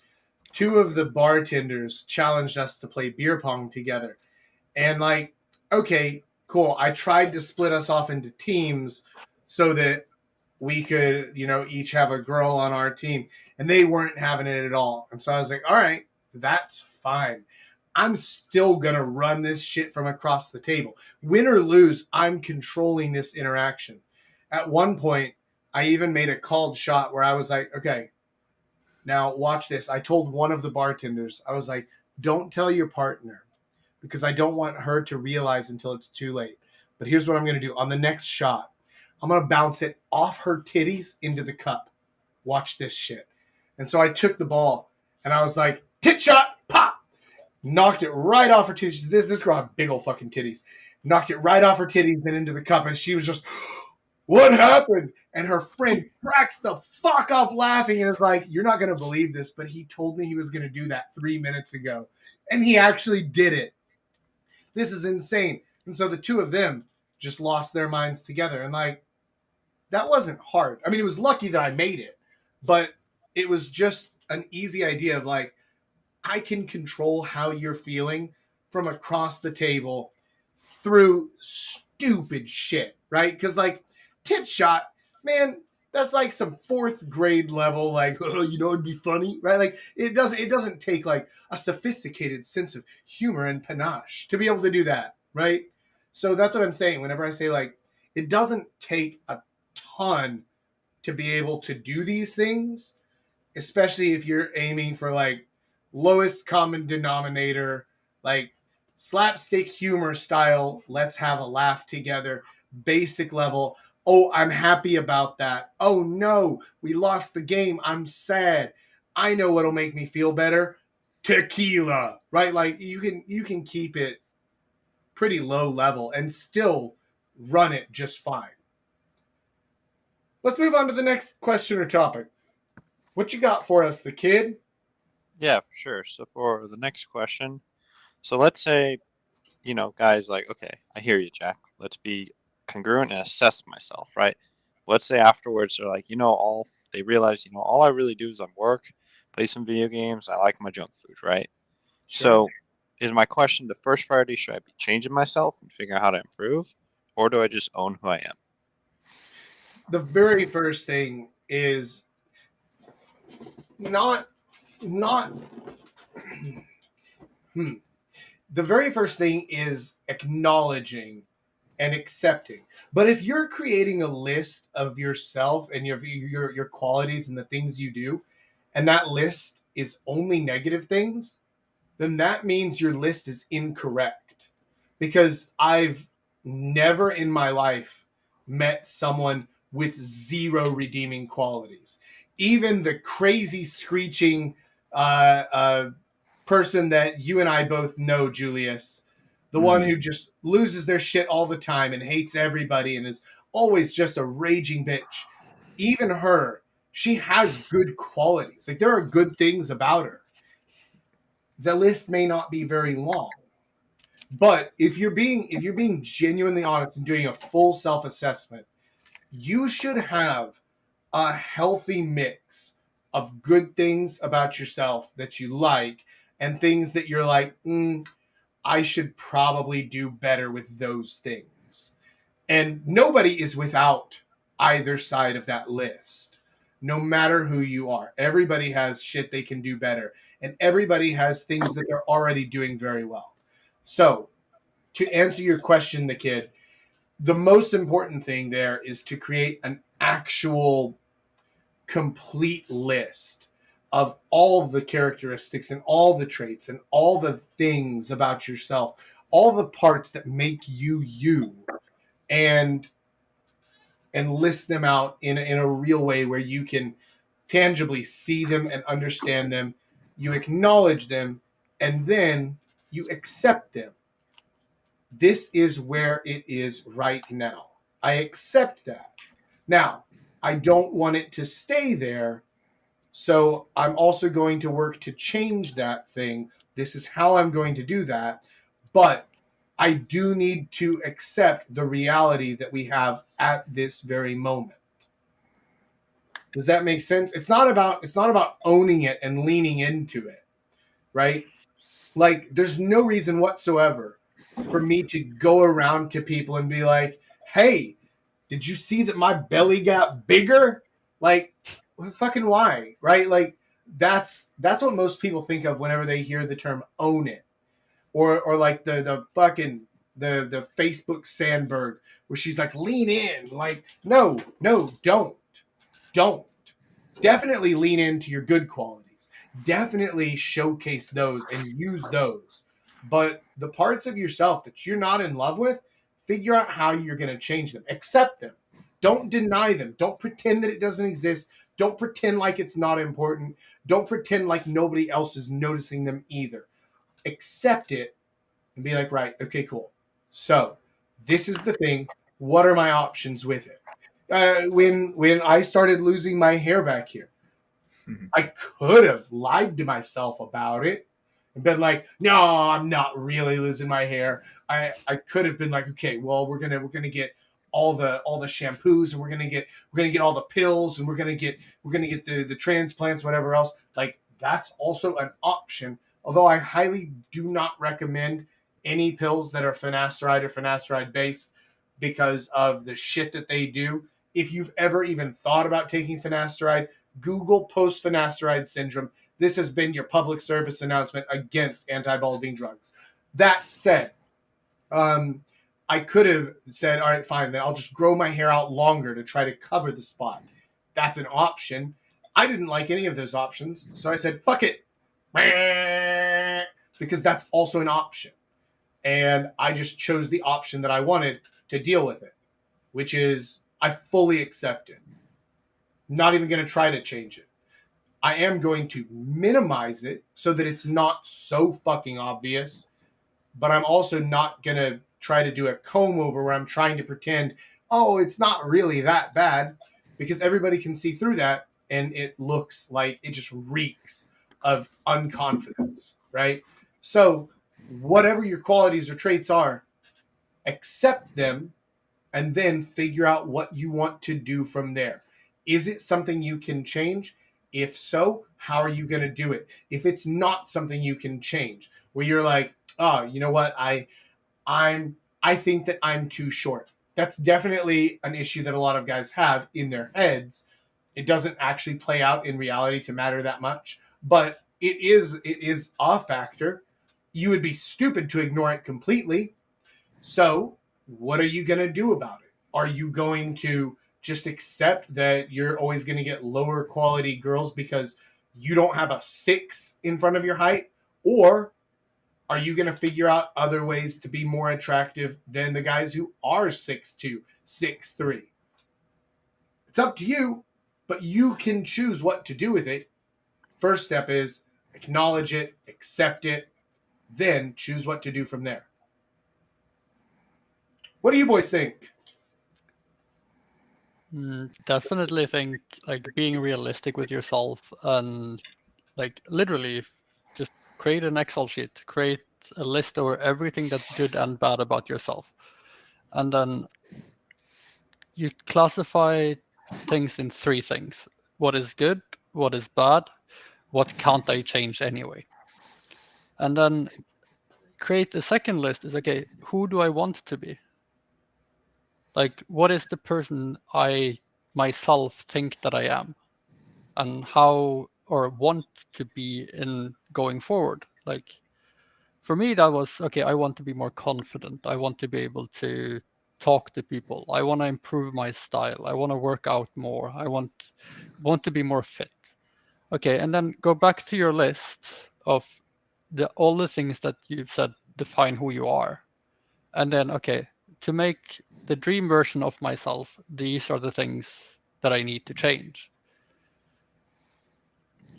two of the bartenders challenged us to play beer pong together. And like, okay, cool. I tried to split us off into teams so that we could, you know, each have a girl on our team, and they weren't having it at all. And so I was like, all right, that's fine. I'm still going to run this shit from across the table. Win or lose, I'm controlling this interaction. At one point, I even made a called shot where I was like, okay, now watch this. I told one of the bartenders, I was like, don't tell your partner because I don't want her to realize until it's too late. But here's what I'm going to do. On the next shot, I'm going to bounce it off her titties into the cup. Watch this shit. And so I took the ball and I was like, tit shot, pop. Knocked it right off her titties. This girl had big old fucking titties. Knocked it right off her titties and into the cup. And she was just, what happened? And her friend cracks the fuck up laughing and is like, you're not going to believe this, but he told me he was going to do that 3 minutes ago. And he actually did it. This is insane. And so the two of them just lost their minds together. And like, that wasn't hard. I mean, it was lucky that I made it, but it was just an easy idea of like, I can control how you're feeling from across the table through stupid shit, right? Because like tit shot, man, that's like some 4th grade level, like, oh, you know, it'd be funny, right? Like it doesn't take like a sophisticated sense of humor and panache to be able to do that, right? So that's what I'm saying. Whenever I say like, it doesn't take a ton to be able to do these things, especially if you're aiming for like lowest common denominator, like slapstick humor style, let's have a laugh together, basic level. Oh, I'm happy about that. Oh no, we lost the game. I'm sad. I know what'll make me feel better. tequila, right? Like you can keep it pretty low level and still run it just fine. Let's move on to the next question or topic. What you got for us, the kid? Yeah, for sure. So for the next question, so let's say, guys, like, okay, I hear you, Jack. Let's be congruent and assess myself, right? Let's say afterwards they're like, they realize, all I really do is on work, play some video games, I like my junk food, right? So is my question, the first priority, should I be changing myself and figuring out how to improve, or do I just own who I am? The very first thing is not the very first thing is acknowledging and accepting. But if you're creating a list of yourself and your qualities and the things you do, and that list is only negative things, then that means your list is incorrect. Because I've never in my life met someone with zero redeeming qualities. Even the crazy screeching person that you and I both know, Julius, the one who just loses their shit all the time and hates everybody and is always just a raging bitch. Even her, she has good qualities. Like there are good things about her. The list may not be very long. But if you're being genuinely honest and doing a full self-assessment, you should have a healthy mix of good things about yourself that you like and things that you're like, I should probably do better with those things. And nobody is without either side of that list. No matter who you are, everybody has shit they can do better. And everybody has things that they're already doing very well. So, to answer your question, the kid, the most important thing there is to create an actual complete list of all the characteristics and all the traits and all the things about yourself, all the parts that make you you, and list them out in a real way where you can tangibly see them and understand them. You acknowledge them, and then you accept them. This is where it is right now. I accept that. Now, I don't want it to stay there. So I'm also going to work to change that thing. This is how I'm going to do that. But I do need to accept the reality that we have at this very moment. Does that make sense? It's not about owning it and leaning into it, right? Like there's no reason whatsoever for me to go around to people and be like, "Hey, did you see that my belly got bigger?" Like, fucking why, right? Like that's what most people think of whenever they hear the term "own it," or like the fucking the Facebook Sandberg where she's like, "Lean in." Like, no, don't. Definitely lean into your good qualities. Definitely showcase those and use those. But the parts of yourself that you're not in love with, figure out how you're going to change them. Accept them. Don't deny them. Don't pretend that it doesn't exist. Don't pretend like it's not important. Don't pretend like nobody else is noticing them either. Accept it and be like, right, okay, cool. So this is the thing. What are my options with it? When I started losing my hair back here, I could have lied to myself about it and been like, no, I'm not really losing my hair. I could have been like, okay, well, we're gonna get all the shampoos and we're gonna get all the pills and we're gonna get the transplants, whatever else. Like that's also an option. Although I highly do not recommend any pills that are finasteride or finasteride based because of the shit that they do. If you've ever even thought about taking finasteride, Google post-finasteride syndrome. This has been your public service announcement against anti-balding drugs. That said, I could have said, all right, fine, then I'll just grow my hair out longer to try to cover the spot. That's an option. I didn't like any of those options, so I said, fuck it. Because that's also an option. And I just chose the option that I wanted to deal with it, which is I fully accept it. Not even going to try to change it. I am going to minimize it so that it's not so fucking obvious, but I'm also not going to try to do a comb over where I'm trying to pretend, oh, it's not really that bad, because everybody can see through that and it looks like it just reeks of unconfidence, right? So whatever your qualities or traits are, accept them and then figure out what you want to do from there. Is it something you can change? If so, how are you going to do it? If it's not something you can change, where you're like, oh, you know what, I think that I'm too short. That's definitely an issue that a lot of guys have in their heads. It doesn't actually play out in reality to matter that much, but it is a factor. You would be stupid to ignore it completely. So what are you going to do about it? Are you going to just accept that you're always going to get lower quality girls because you don't have a 6 in front of your height? Or are you going to figure out other ways to be more attractive than the guys who are 6'2", 6'3"? It's up to you, but you can choose what to do with it. First step is acknowledge it, accept it, then choose what to do from there. What do you boys think? Definitely think like being realistic with yourself and like literally just create an Excel sheet, create a list over everything that's good and bad about yourself. And then you classify things in 3 things. What is good, what is bad, what can't I change anyway? And then create a second list is, okay, who do I want to be? Like, what is the person I myself think that I am? And how, or want to be in going forward? Like, for me, that was, okay, I want to be more confident. I want to be able to talk to people. I want to improve my style. I want to work out more. I want to be more fit. Okay, and then go back to your list of all the things that you've said define who you are. And then, okay, to make the dream version of myself, these are the things that I need to change.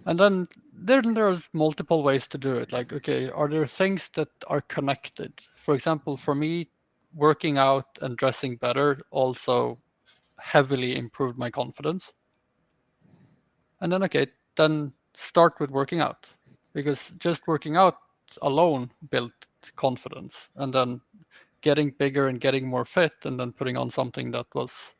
And then there's multiple ways to do it. Like, okay, are there things that are connected? For example, for me, working out and dressing better also heavily improved my confidence. And then, okay, then start with working out, because just working out alone built confidence. And then getting bigger and getting more fit, and then putting on something that was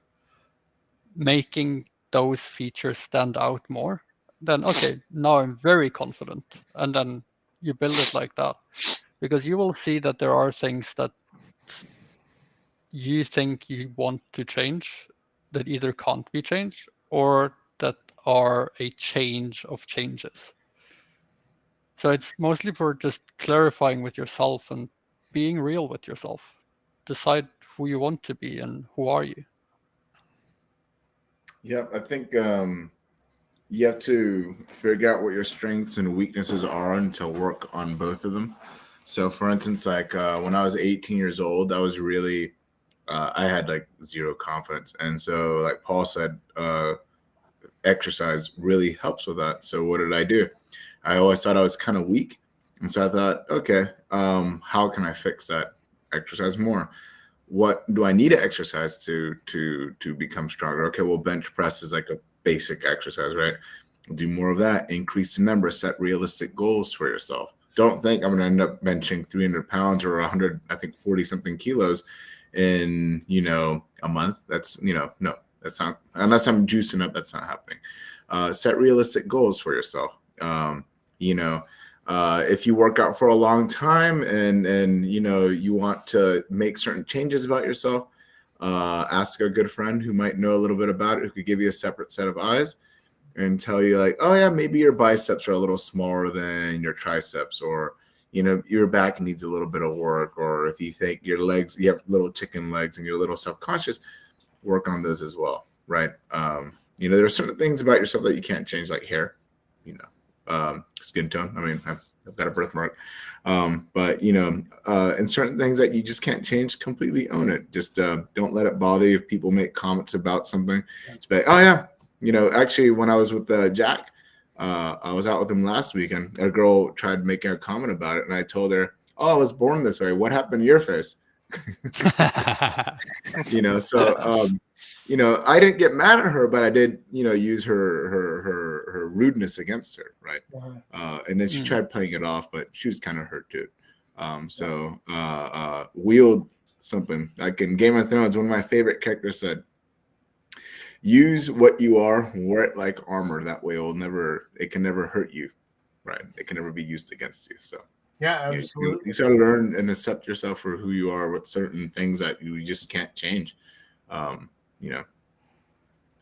making those features stand out more, then okay, now I'm very confident. And then you build it like that, because you will see that there are things that you think you want to change that either can't be changed or that are a change of changes. So it's mostly for just clarifying with yourself and being real with yourself. Decide who you want to be and who are you. Yeah, I think you have to figure out what your strengths and weaknesses are and to work on both of them. So, for instance, like when I was 18 years old, I was really, I had like zero confidence. And so, like Paul said, exercise really helps with that. So what did I do? I always thought I was kind of weak. And so I thought, okay, how can I fix that? Exercise more. What do I need to exercise to become stronger? Okay, well, bench press is like a basic exercise, right? Do more of that, increase the number, set realistic goals for yourself. Don't think I'm going to end up benching 300 pounds or 100, I think 40 something kilos in, a month. That's, no, that's not, unless I'm juicing up, that's not happening. Set realistic goals for yourself. If you work out for a long time and you want to make certain changes about yourself, ask a good friend who might know a little bit about it, who could give you a separate set of eyes and tell you like, oh yeah, maybe your biceps are a little smaller than your triceps, or your back needs a little bit of work, or if you think your legs, you have little chicken legs and you're a little self-conscious, work on those as well, right? There are certain things about yourself that you can't change, like hair, skin tone. I mean, I've got a birthmark, but and certain things that you just can't change, completely own it. Just don't let it bother you if people make comments about something. It's like, oh yeah, actually when I was with Jack, I was out with him last week, and a girl tried making a comment about it, and I told her, "Oh, I was born this way. What happened to your face?" So I didn't get mad at her, but I did, use her rudeness against her, right? And then she tried playing it off, but she was kind of hurt too. Wield something like in Game of Thrones. One of my favorite characters said, "Use what you are, wear it like armor. That way, it can never hurt you, right? It can never be used against you." So. Yeah, absolutely. You got to learn and accept yourself for who you are with certain things that you just can't change.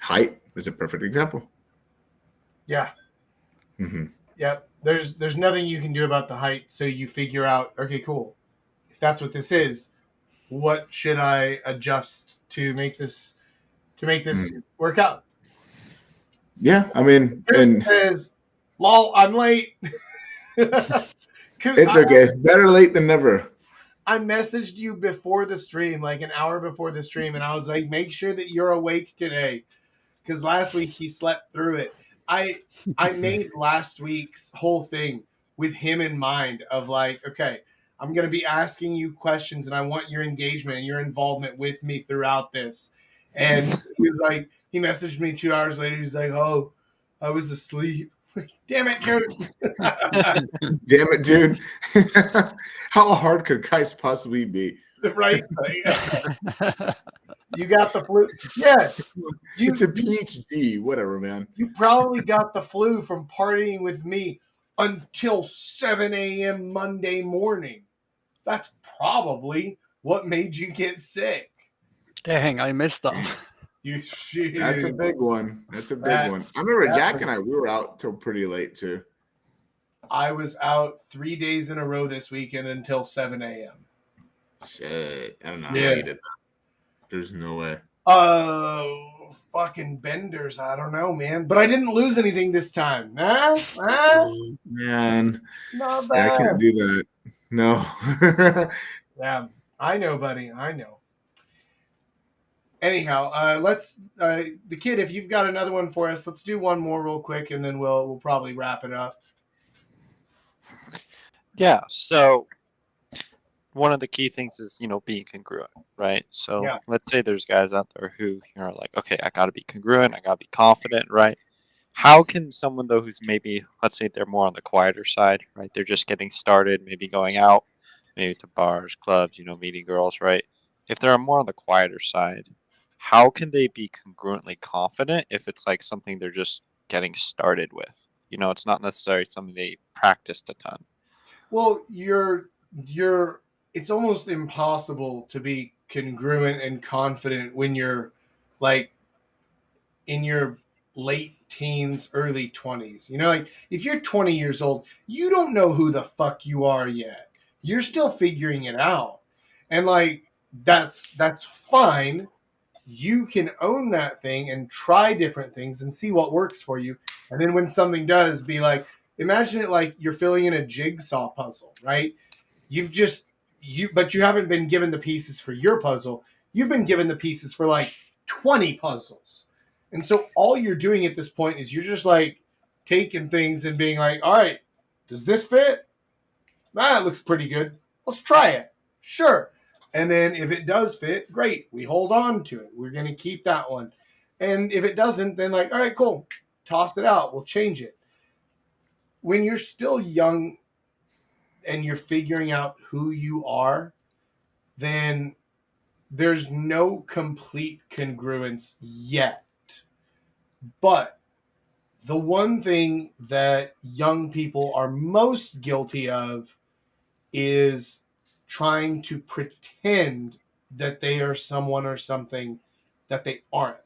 Height is a perfect example. Yeah. Mm-hmm. Yeah. There's nothing you can do about the height. So you figure out, okay, cool. If that's what this is, what should I adjust to make this work out? Yeah. I mean, and says, lol, I'm late. It's okay. Better late than never. I messaged you before the stream, like an hour before the stream, and I was like, make sure that you're awake today. Because last week he slept through it. I made last week's whole thing with him in mind of like, okay, I'm going to be asking you questions and I want your engagement and your involvement with me throughout this. And he was like, he messaged me 2 hours later. He's like, oh, I was asleep. Damn it, Curtis. Damn it, dude. How hard could guys possibly be? Right? You got the flu. Yeah. It's a PhD. Whatever, man. You probably got the flu from partying with me until 7 a.m. Monday morning. That's probably what made you get sick. Dang, I missed that. You should. That's a big one. That's a big one. I remember Jack and we were out till pretty late too. I was out 3 days in a row this weekend until 7 a.m. Shit. I don't know how you did that. There's no way. Fucking benders. I don't know, man. But I didn't lose anything this time. Huh? Man. Not bad. Yeah, I can't do that. No. Yeah. I know, buddy. I know. Anyhow, let's the kid, if you've got another one for us, let's do one more real quick and then we'll probably wrap it up. Yeah, so one of the key things is, being congruent, right? So let's say there's guys out there who are like, okay, I got to be congruent, I got to be confident, right? How can someone, though, who's maybe, let's say they're more on the quieter side, right? They're just getting started, maybe going out, maybe to bars, clubs, meeting girls, right? If they're more on the quieter side, how can they be congruently confident if it's like something they're just getting started with? It's not necessarily something they practiced a ton. Well, it's almost impossible to be congruent and confident when you're like in your late teens, early 20s. Like if you're 20 years old, you don't know who the fuck you are yet. You're still figuring it out. And like that's fine. You can own that thing and try different things and see what works for you. And then when something does, be like, imagine it like you're filling in a jigsaw puzzle, right? But you haven't been given the pieces for your puzzle. You've been given the pieces for like 20 puzzles. And so all you're doing at this point is you're just like taking things and being like, all right, does this fit? It looks pretty good. Let's try it. Sure. And then if it does fit, great. We hold on to it. We're going to keep that one. And if it doesn't, then like, all right, cool. Toss it out. We'll change it. When you're still young and you're figuring out who you are, then there's no complete congruence yet. But the one thing that young people are most guilty of is trying to pretend that they are someone or something that they aren't,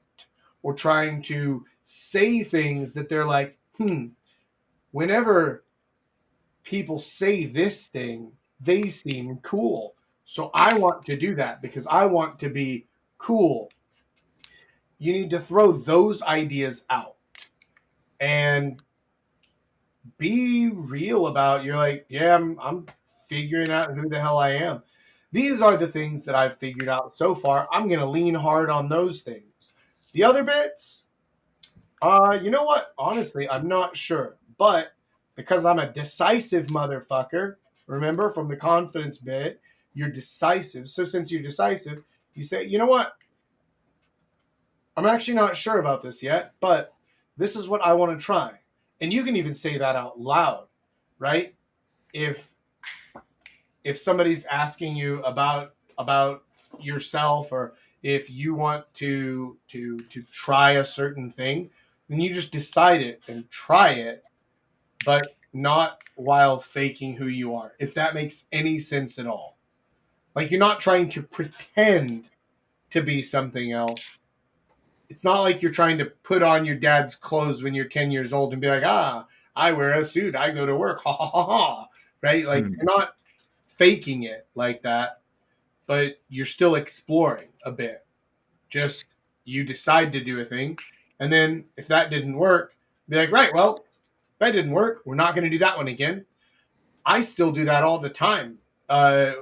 or trying to say things that they're like, whenever people say this thing, they seem cool. So I want to do that because I want to be cool. You need to throw those ideas out and be real about, you're like, yeah, I'm figuring out who the hell I am. These are the things that I've figured out so far. I'm going to lean hard on those things. The other bits, You know what? Honestly, I'm not sure. But because I'm a decisive motherfucker, remember from the confidence bit, you're decisive. So since you're decisive, you say, you know what? I'm actually not sure about this yet, but this is what I want to try. And you can even say that out loud, right? If somebody's asking you about yourself, or if you want to try a certain thing, then you just decide it and try it, but not while faking who you are, if that makes any sense at all. Like, you're not trying to pretend to be something else. It's not like you're trying to put on your dad's clothes when you're 10 years old and be like, I wear a suit, I go to work, ha ha ha ha, right? Like, you're not faking it like that, but you're still exploring a bit. Just, you decide to do a thing, and then if that didn't work, be like, right, well, that didn't work, we're not going to do that one again. I still do that all the time.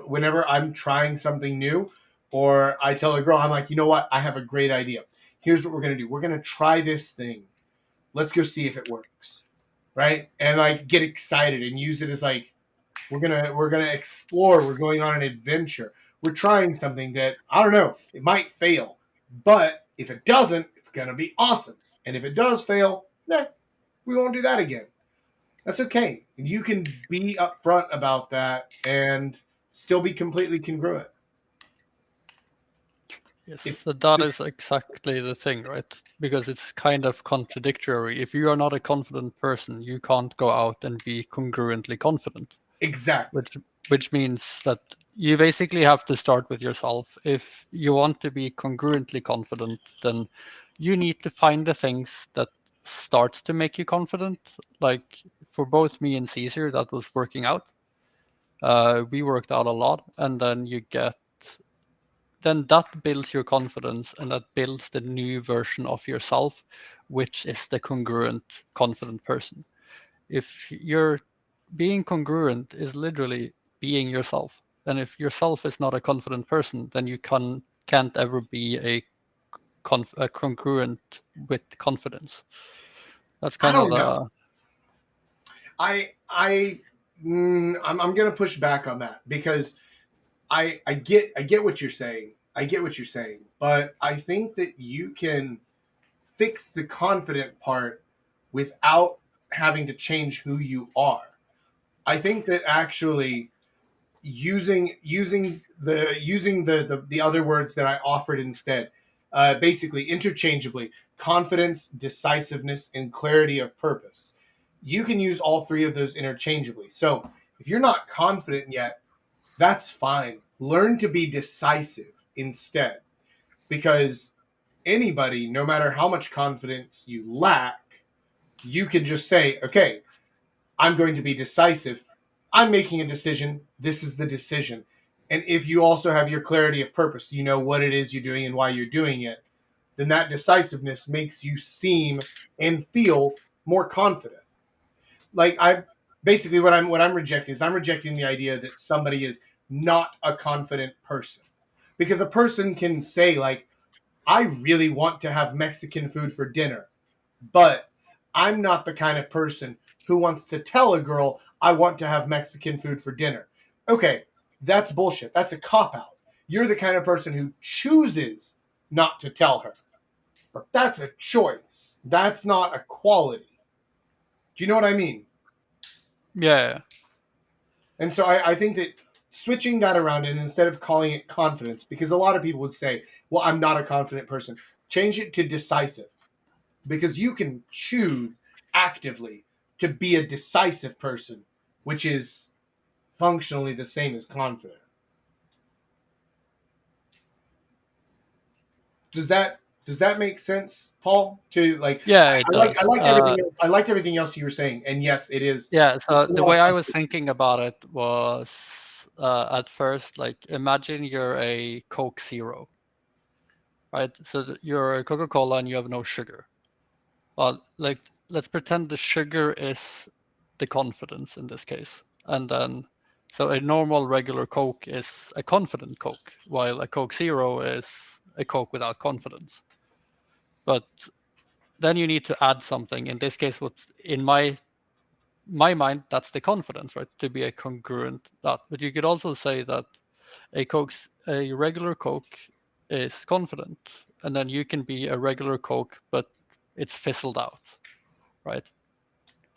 Whenever I'm trying something new, or I tell a girl, I'm like, you know what, I have a great idea. Here's what we're going to do. We're going to try this thing. Let's go see if it works. Right? And like, get excited and use it as like, we're going to explore. We're going on an adventure. We're trying something that, I don't know, it might fail, but if it doesn't, it's going to be awesome. And if it does fail, we won't do that again. That's okay. You can be upfront about that and still be completely congruent. Yes, so that is exactly the thing, right? Because it's kind of contradictory. If you are not a confident person, you can't go out and be congruently confident. Exactly. Which means that you basically have to start with yourself. If you want to be congruently confident, then you need to find the things that starts to make you confident. Like for both me and Caesar, that was working out. We worked out a lot, and then then that builds your confidence, and that builds the new version of yourself, which is the congruent, confident person. If you're being congruent is literally being yourself, and if yourself is not a confident person, then you can't ever be a congruent with confidence. That's I kind don't of know. I'm going to push back on that, because I get what you're saying. I get what you're saying, but I think that you can fix the confident part without having to change who you are. I think that actually using the other words that I offered instead, basically interchangeably, confidence, decisiveness, and clarity of purpose. You can use all three of those interchangeably. So if you're not confident yet, that's fine. Learn to be decisive instead, because anybody, no matter how much confidence you lack, you can just say, okay, I'm going to be decisive. I'm making a decision. This is the decision. And if you also have your clarity of purpose, you know what it is you're doing and why you're doing it, then that decisiveness makes you seem and feel more confident. Like, I basically, what I'm rejecting is, I'm rejecting the idea that somebody is not a confident person. Because a person can say, like, I really want to have Mexican food for dinner, but I'm not the kind of person who wants to tell a girl I want to have Mexican food for dinner. Okay, that's bullshit. That's a cop out. You're the kind of person who chooses not to tell her. But that's a choice. That's not a quality. Do you know what I mean? yeah. And so I think that switching that around, and instead of calling it confidence, because a lot of people would say, well, I'm not a confident person, change it to decisive. Because you can choose actively to be a decisive person, which is functionally the same as confident. Does that make sense, Paul? To like, Yeah, it does. I liked everything else. I liked everything else you were saying, and yes, it is. Yeah, so the way I was thinking about it was at first, like, imagine you're a Coke Zero, right? So you're a Coca-Cola and you have no sugar. Well, like, let's pretend the sugar is the confidence in this case. And then, so a normal regular Coke is a confident Coke, while a Coke Zero is a Coke without confidence. But then you need to add something. In this case, what in my mind, that's the confidence, right? To be a congruent that. But you could also say that a regular Coke is confident, and then you can be a regular Coke, but it's fizzled out, right?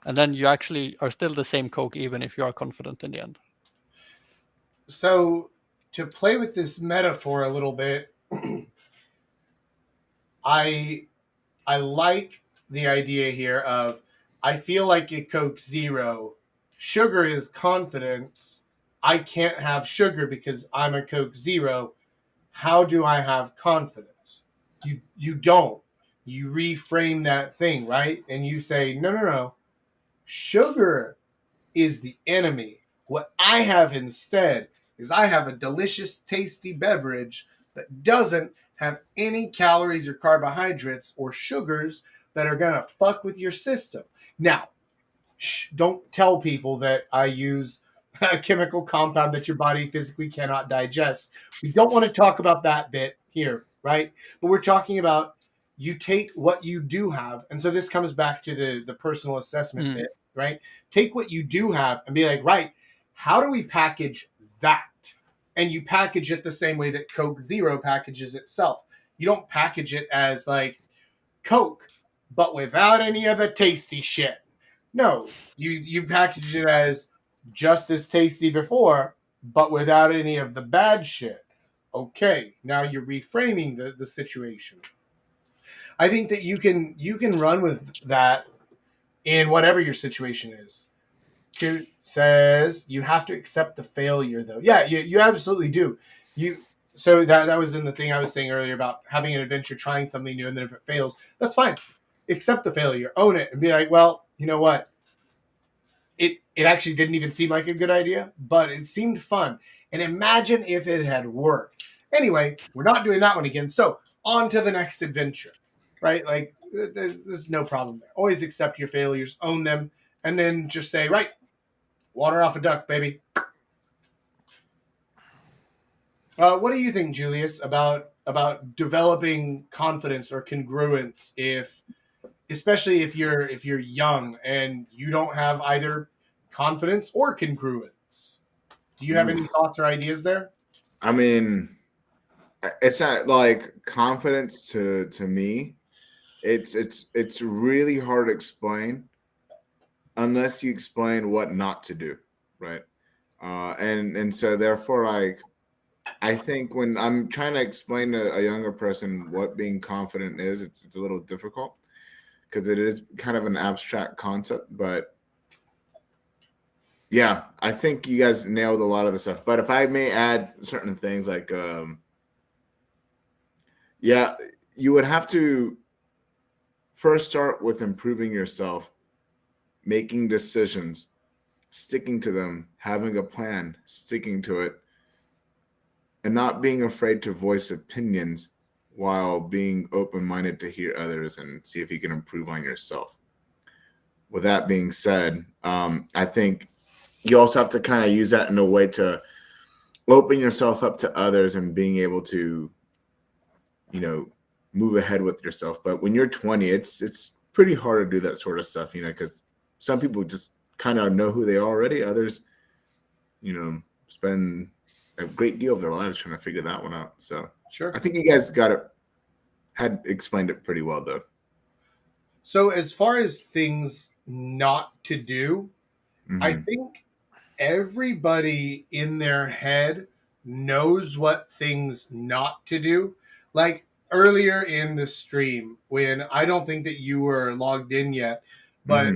And then you actually are still the same Coke, even if you are confident in the end. So to play with this metaphor a little bit, I like the idea here of I feel like a Coke Zero. Sugar is confidence. I can't have sugar because I'm a Coke Zero. How do I have confidence? You don't. You reframe that thing, right? And you say, no. Sugar is the enemy. What I have instead is I have a delicious, tasty beverage that doesn't have any calories or carbohydrates or sugars that are going to fuck with your system. Now, don't tell people that I use a chemical compound that your body physically cannot digest. We don't want to talk about that bit here, right? But we're talking about you take what you do have. And so this comes back to the personal assessment bit, right? Take what you do have and be like, right, how do we package that? And you package it the same way that Coke Zero packages itself. You don't package it as like Coke, but without any of the tasty shit. No, you package it as just as tasty before, but without any of the bad shit. Okay, now you're reframing the situation. I think that you can run with that in whatever your situation is. Q says you have to accept the failure, though. Yeah, you absolutely do. So that was in the thing I was saying earlier about having an adventure, trying something new, and then if it fails, that's fine. Accept the failure, own it, and be like, well, you know what? It actually didn't even seem like a good idea, but it seemed fun. And imagine if it had worked. Anyway, we're not doing that one again. So on to the next adventure, right? Like there's no problem there. Always accept your failures, own them, and then just say, right, water off a duck, baby. What do you think, Julius, about developing confidence or congruence especially if you're young and you don't have either confidence or congruence? Do you have any thoughts or ideas there? I mean, it's not like confidence to me. It's really hard to explain unless you explain what not to do, right? And so therefore, like, I think when I'm trying to explain to a younger person what being confident is, it's a little difficult because it is kind of an abstract concept. But yeah, I think you guys nailed a lot of the stuff. But if I may add certain things, like yeah, you would have to first start with improving yourself, making decisions, sticking to them, having a plan, sticking to it, and not being afraid to voice opinions while being open-minded to hear others and see if you can improve on yourself. With that being said, I think you also have to kind of use that in a way to open yourself up to others and being able to, move ahead with yourself. But when you're 20, it's pretty hard to do that sort of stuff, because some people just kind of know who they are already. Others, spend a great deal of their lives trying to figure that one out. So Sure. I think you guys had explained it pretty well, though. So as far as things not to do, I think everybody in their head knows what things not to do. Like earlier in the stream, when I don't think that you were logged in yet, but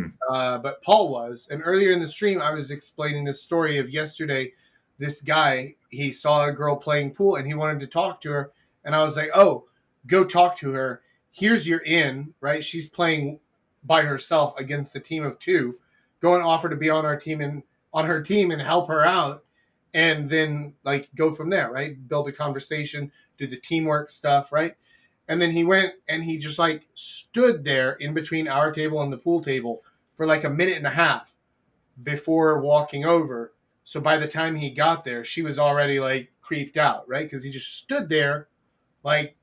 Paul was. And earlier in the stream, I was explaining this story of yesterday. This guy, he saw a girl playing pool and he wanted to talk to her. And I was like, oh, go talk to her. Here's your in, right? She's playing by herself against a team of 2. Go and offer to be on her team and help her out. And then like go from there, right? Build a conversation, do the teamwork stuff, right? And then he went and he just like stood there in between our table and the pool table for like a minute and a half before walking over. So by the time he got there, she was already like creeped out, right? Because he just stood there like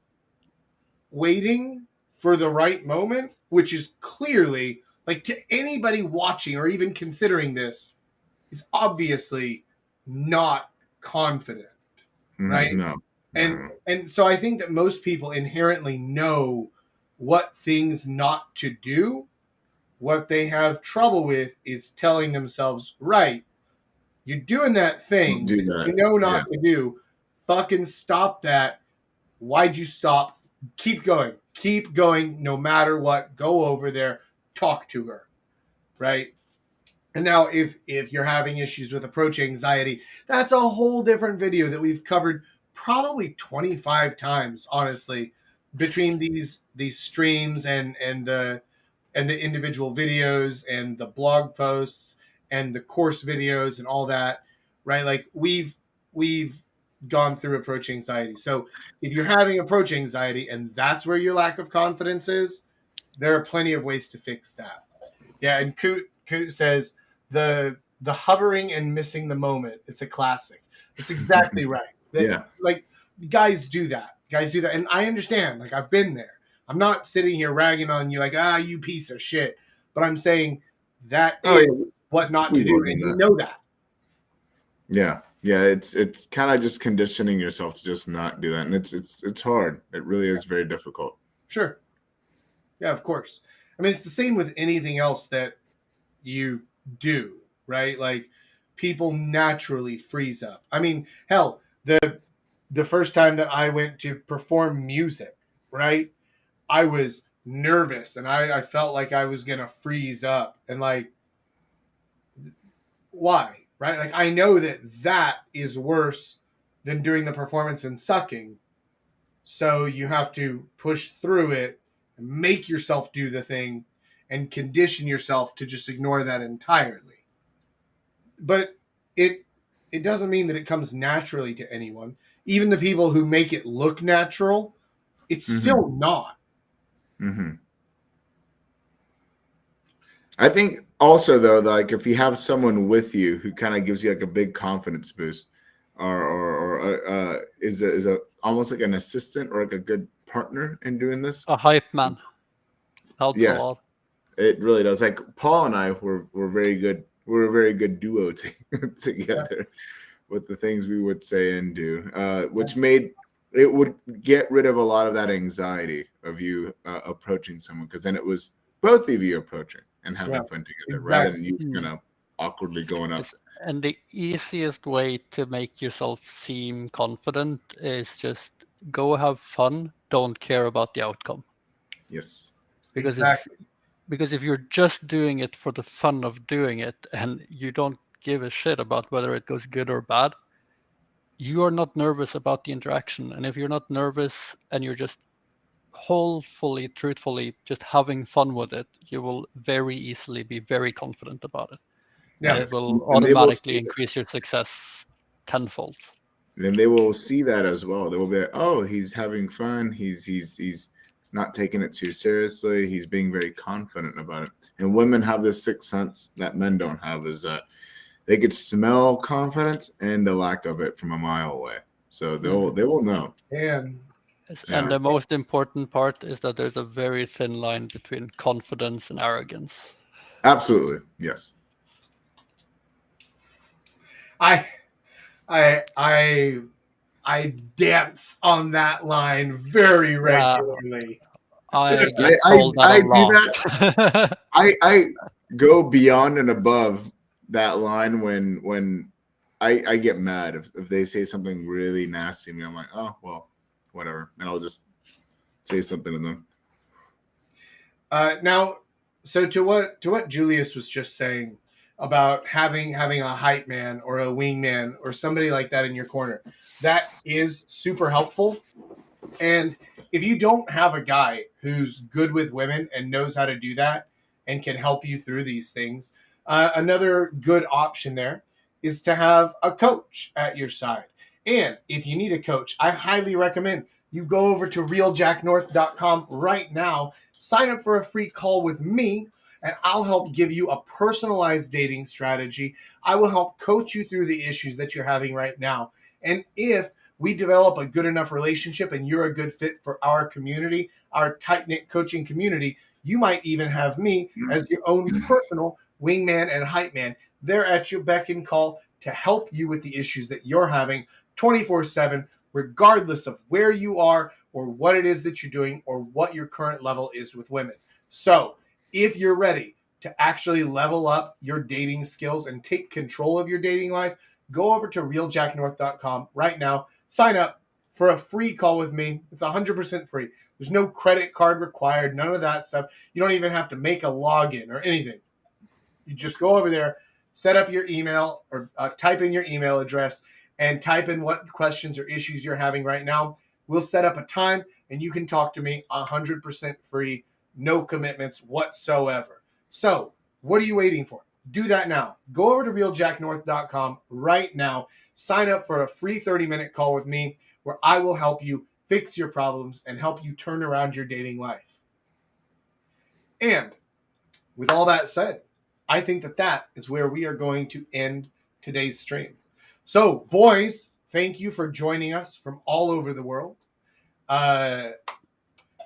waiting for the right moment, which is clearly, like, to anybody watching or even considering this, is obviously not confident, right? No. And so I think that most people inherently know what things not to do. What they have trouble with is telling themselves, right, you're doing that thing Don't do that. you know not to do. Fucking stop that. Why'd you stop? Keep going no matter what. Go over there, talk to her, right? And now if you're having issues with approach anxiety, that's a whole different video that we've covered probably 25 times, honestly, between these streams and the individual videos and the blog posts and the course videos and all that, right? Like we've gone through approach anxiety. So if you're having approach anxiety and that's where your lack of confidence is, there are plenty of ways to fix that. Yeah, and Coot says the hovering and missing the moment. It's a classic. It's exactly right. Yeah. Like guys do that. And I understand. Like I've been there. I'm not sitting here ragging on you like, you piece of shit. But I'm saying that is what not to do. And you know that. Yeah. Yeah. It's kind of just conditioning yourself to just not do that. And it's hard. It really is very difficult. Sure. Yeah, of course. I mean, it's the same with anything else that you do, right? Like people naturally freeze up. I mean, hell, the first time that I went to perform music, right? I was nervous and I felt like I was going to freeze up and like, why? Right? Like I know that is worse than doing the performance and sucking. So you have to push through it and make yourself do the thing and condition yourself to just ignore that entirely. But it doesn't mean that it comes naturally to anyone. Even the people who make it look natural, it's still not. Mm-hmm. I think also though, like if you have someone with you who kind of gives you like a big confidence boost, or is a almost like an assistant or like a good partner in doing this. A hype man helps a lot. It really does. Like Paul and I were very good. We're a very good duo together with the things we would say and do, which made it would get rid of a lot of that anxiety of you approaching someone, because then it was both of you approaching and having fun together, rather than you awkwardly going up. And the easiest way to make yourself seem confident is just go have fun. Don't care about the outcome. Yes. Because if you're just doing it for the fun of doing it and you don't give a shit about whether it goes good or bad, you are not nervous about the interaction. And if you're not nervous and you're just wholly, truthfully just having fun with it, you will very easily be very confident about it. Yeah. And it will automatically increase your success tenfold. Then they will see that as well. They will be like, oh, he's having fun. He's not taking it too seriously. He's being very confident about it. And women have this sixth sense that men don't have, is that they could smell confidence and the lack of it from a mile away. So they will know. And the most important part is that there's a very thin line between confidence and arrogance. Absolutely. Yes. I dance on that line very regularly. I do that. I go beyond and above that line when I get mad if they say something really nasty to me. I'm like, oh well, whatever, and I'll just say something to them. Now, so to what Julius was just saying about having a hype man or a wingman or somebody like that in your corner, that is super helpful. And if you don't have a guy who's good with women and knows how to do that and can help you through these things, another good option there is to have a coach at your side. And if you need a coach, I highly recommend you go over to realjacknorth.com right now, sign up for a free call with me, and I'll help give you a personalized dating strategy. I will help coach you through the issues that you're having right now. And if we develop a good enough relationship and you're a good fit for our community, our tight-knit coaching community, You might even have me as your own personal wingman and hype man. They're at your beck and call to help you with the issues that you're having 24/7, regardless of where you are or what it is that you're doing or what your current level is with women. So if you're ready to actually level up your dating skills and take control of your dating life, go over to realjacknorth.com right now. Sign up for a free call with me. It's 100% free. There's no credit card required, none of that stuff. You don't even have to make a login or anything. You just go over there, set up your email or type in your email address and type in what questions or issues you're having right now. We'll set up a time and you can talk to me 100% free, no commitments whatsoever. So what are you waiting for? Do that now. Go over to realjacknorth.com right now. Sign up for a free 30-minute call with me where I will help you fix your problems and help you turn around your dating life. And with all that said, I think that is where we are going to end today's stream. So, boys, thank you for joining us from all over the world.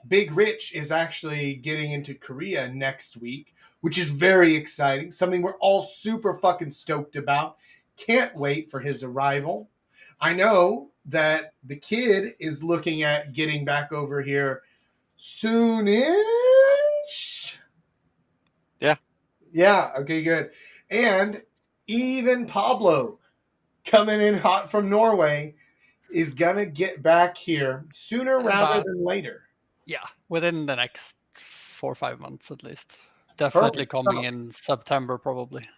Big Rich is actually getting into Korea next week, which is very exciting. Something we're all super fucking stoked about. Can't wait for his arrival. I know that the kid is looking at getting back over here soonish. Yeah, okay, good. And even Pablo, coming in hot from Norway, is going to get back here sooner rather than later. Yeah, within the next 4 or 5 months at least. Definitely Perfect. coming in September probably.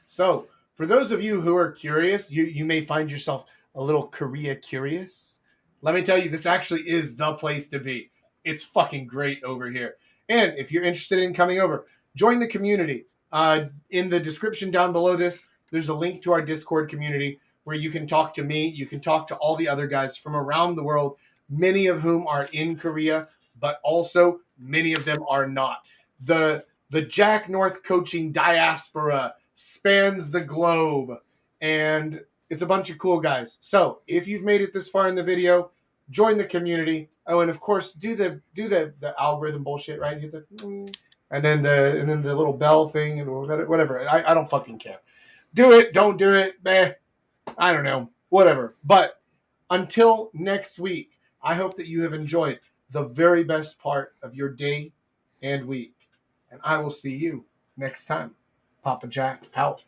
So, for those of you who are curious, you may find yourself a little Korea curious. Let me tell you, this actually is the place to be. It's fucking great over here. And if you're interested in coming over, join the community. In the description down below this, there's a link to our Discord community where you can talk to me. You can talk to all the other guys from around the world, many of whom are in Korea, but also many of them are not. The Jack North coaching diaspora spans the globe, and it's a bunch of cool guys. So if you've made it this far in the video, join the community. Oh, and of course, do the algorithm bullshit, right? Hit the and then the little bell thing and whatever. I don't fucking care. Do it, don't do it, I don't know, whatever. But until next week, I hope that you have enjoyed the very best part of your day and week. And I will see you next time. Papa Jack out.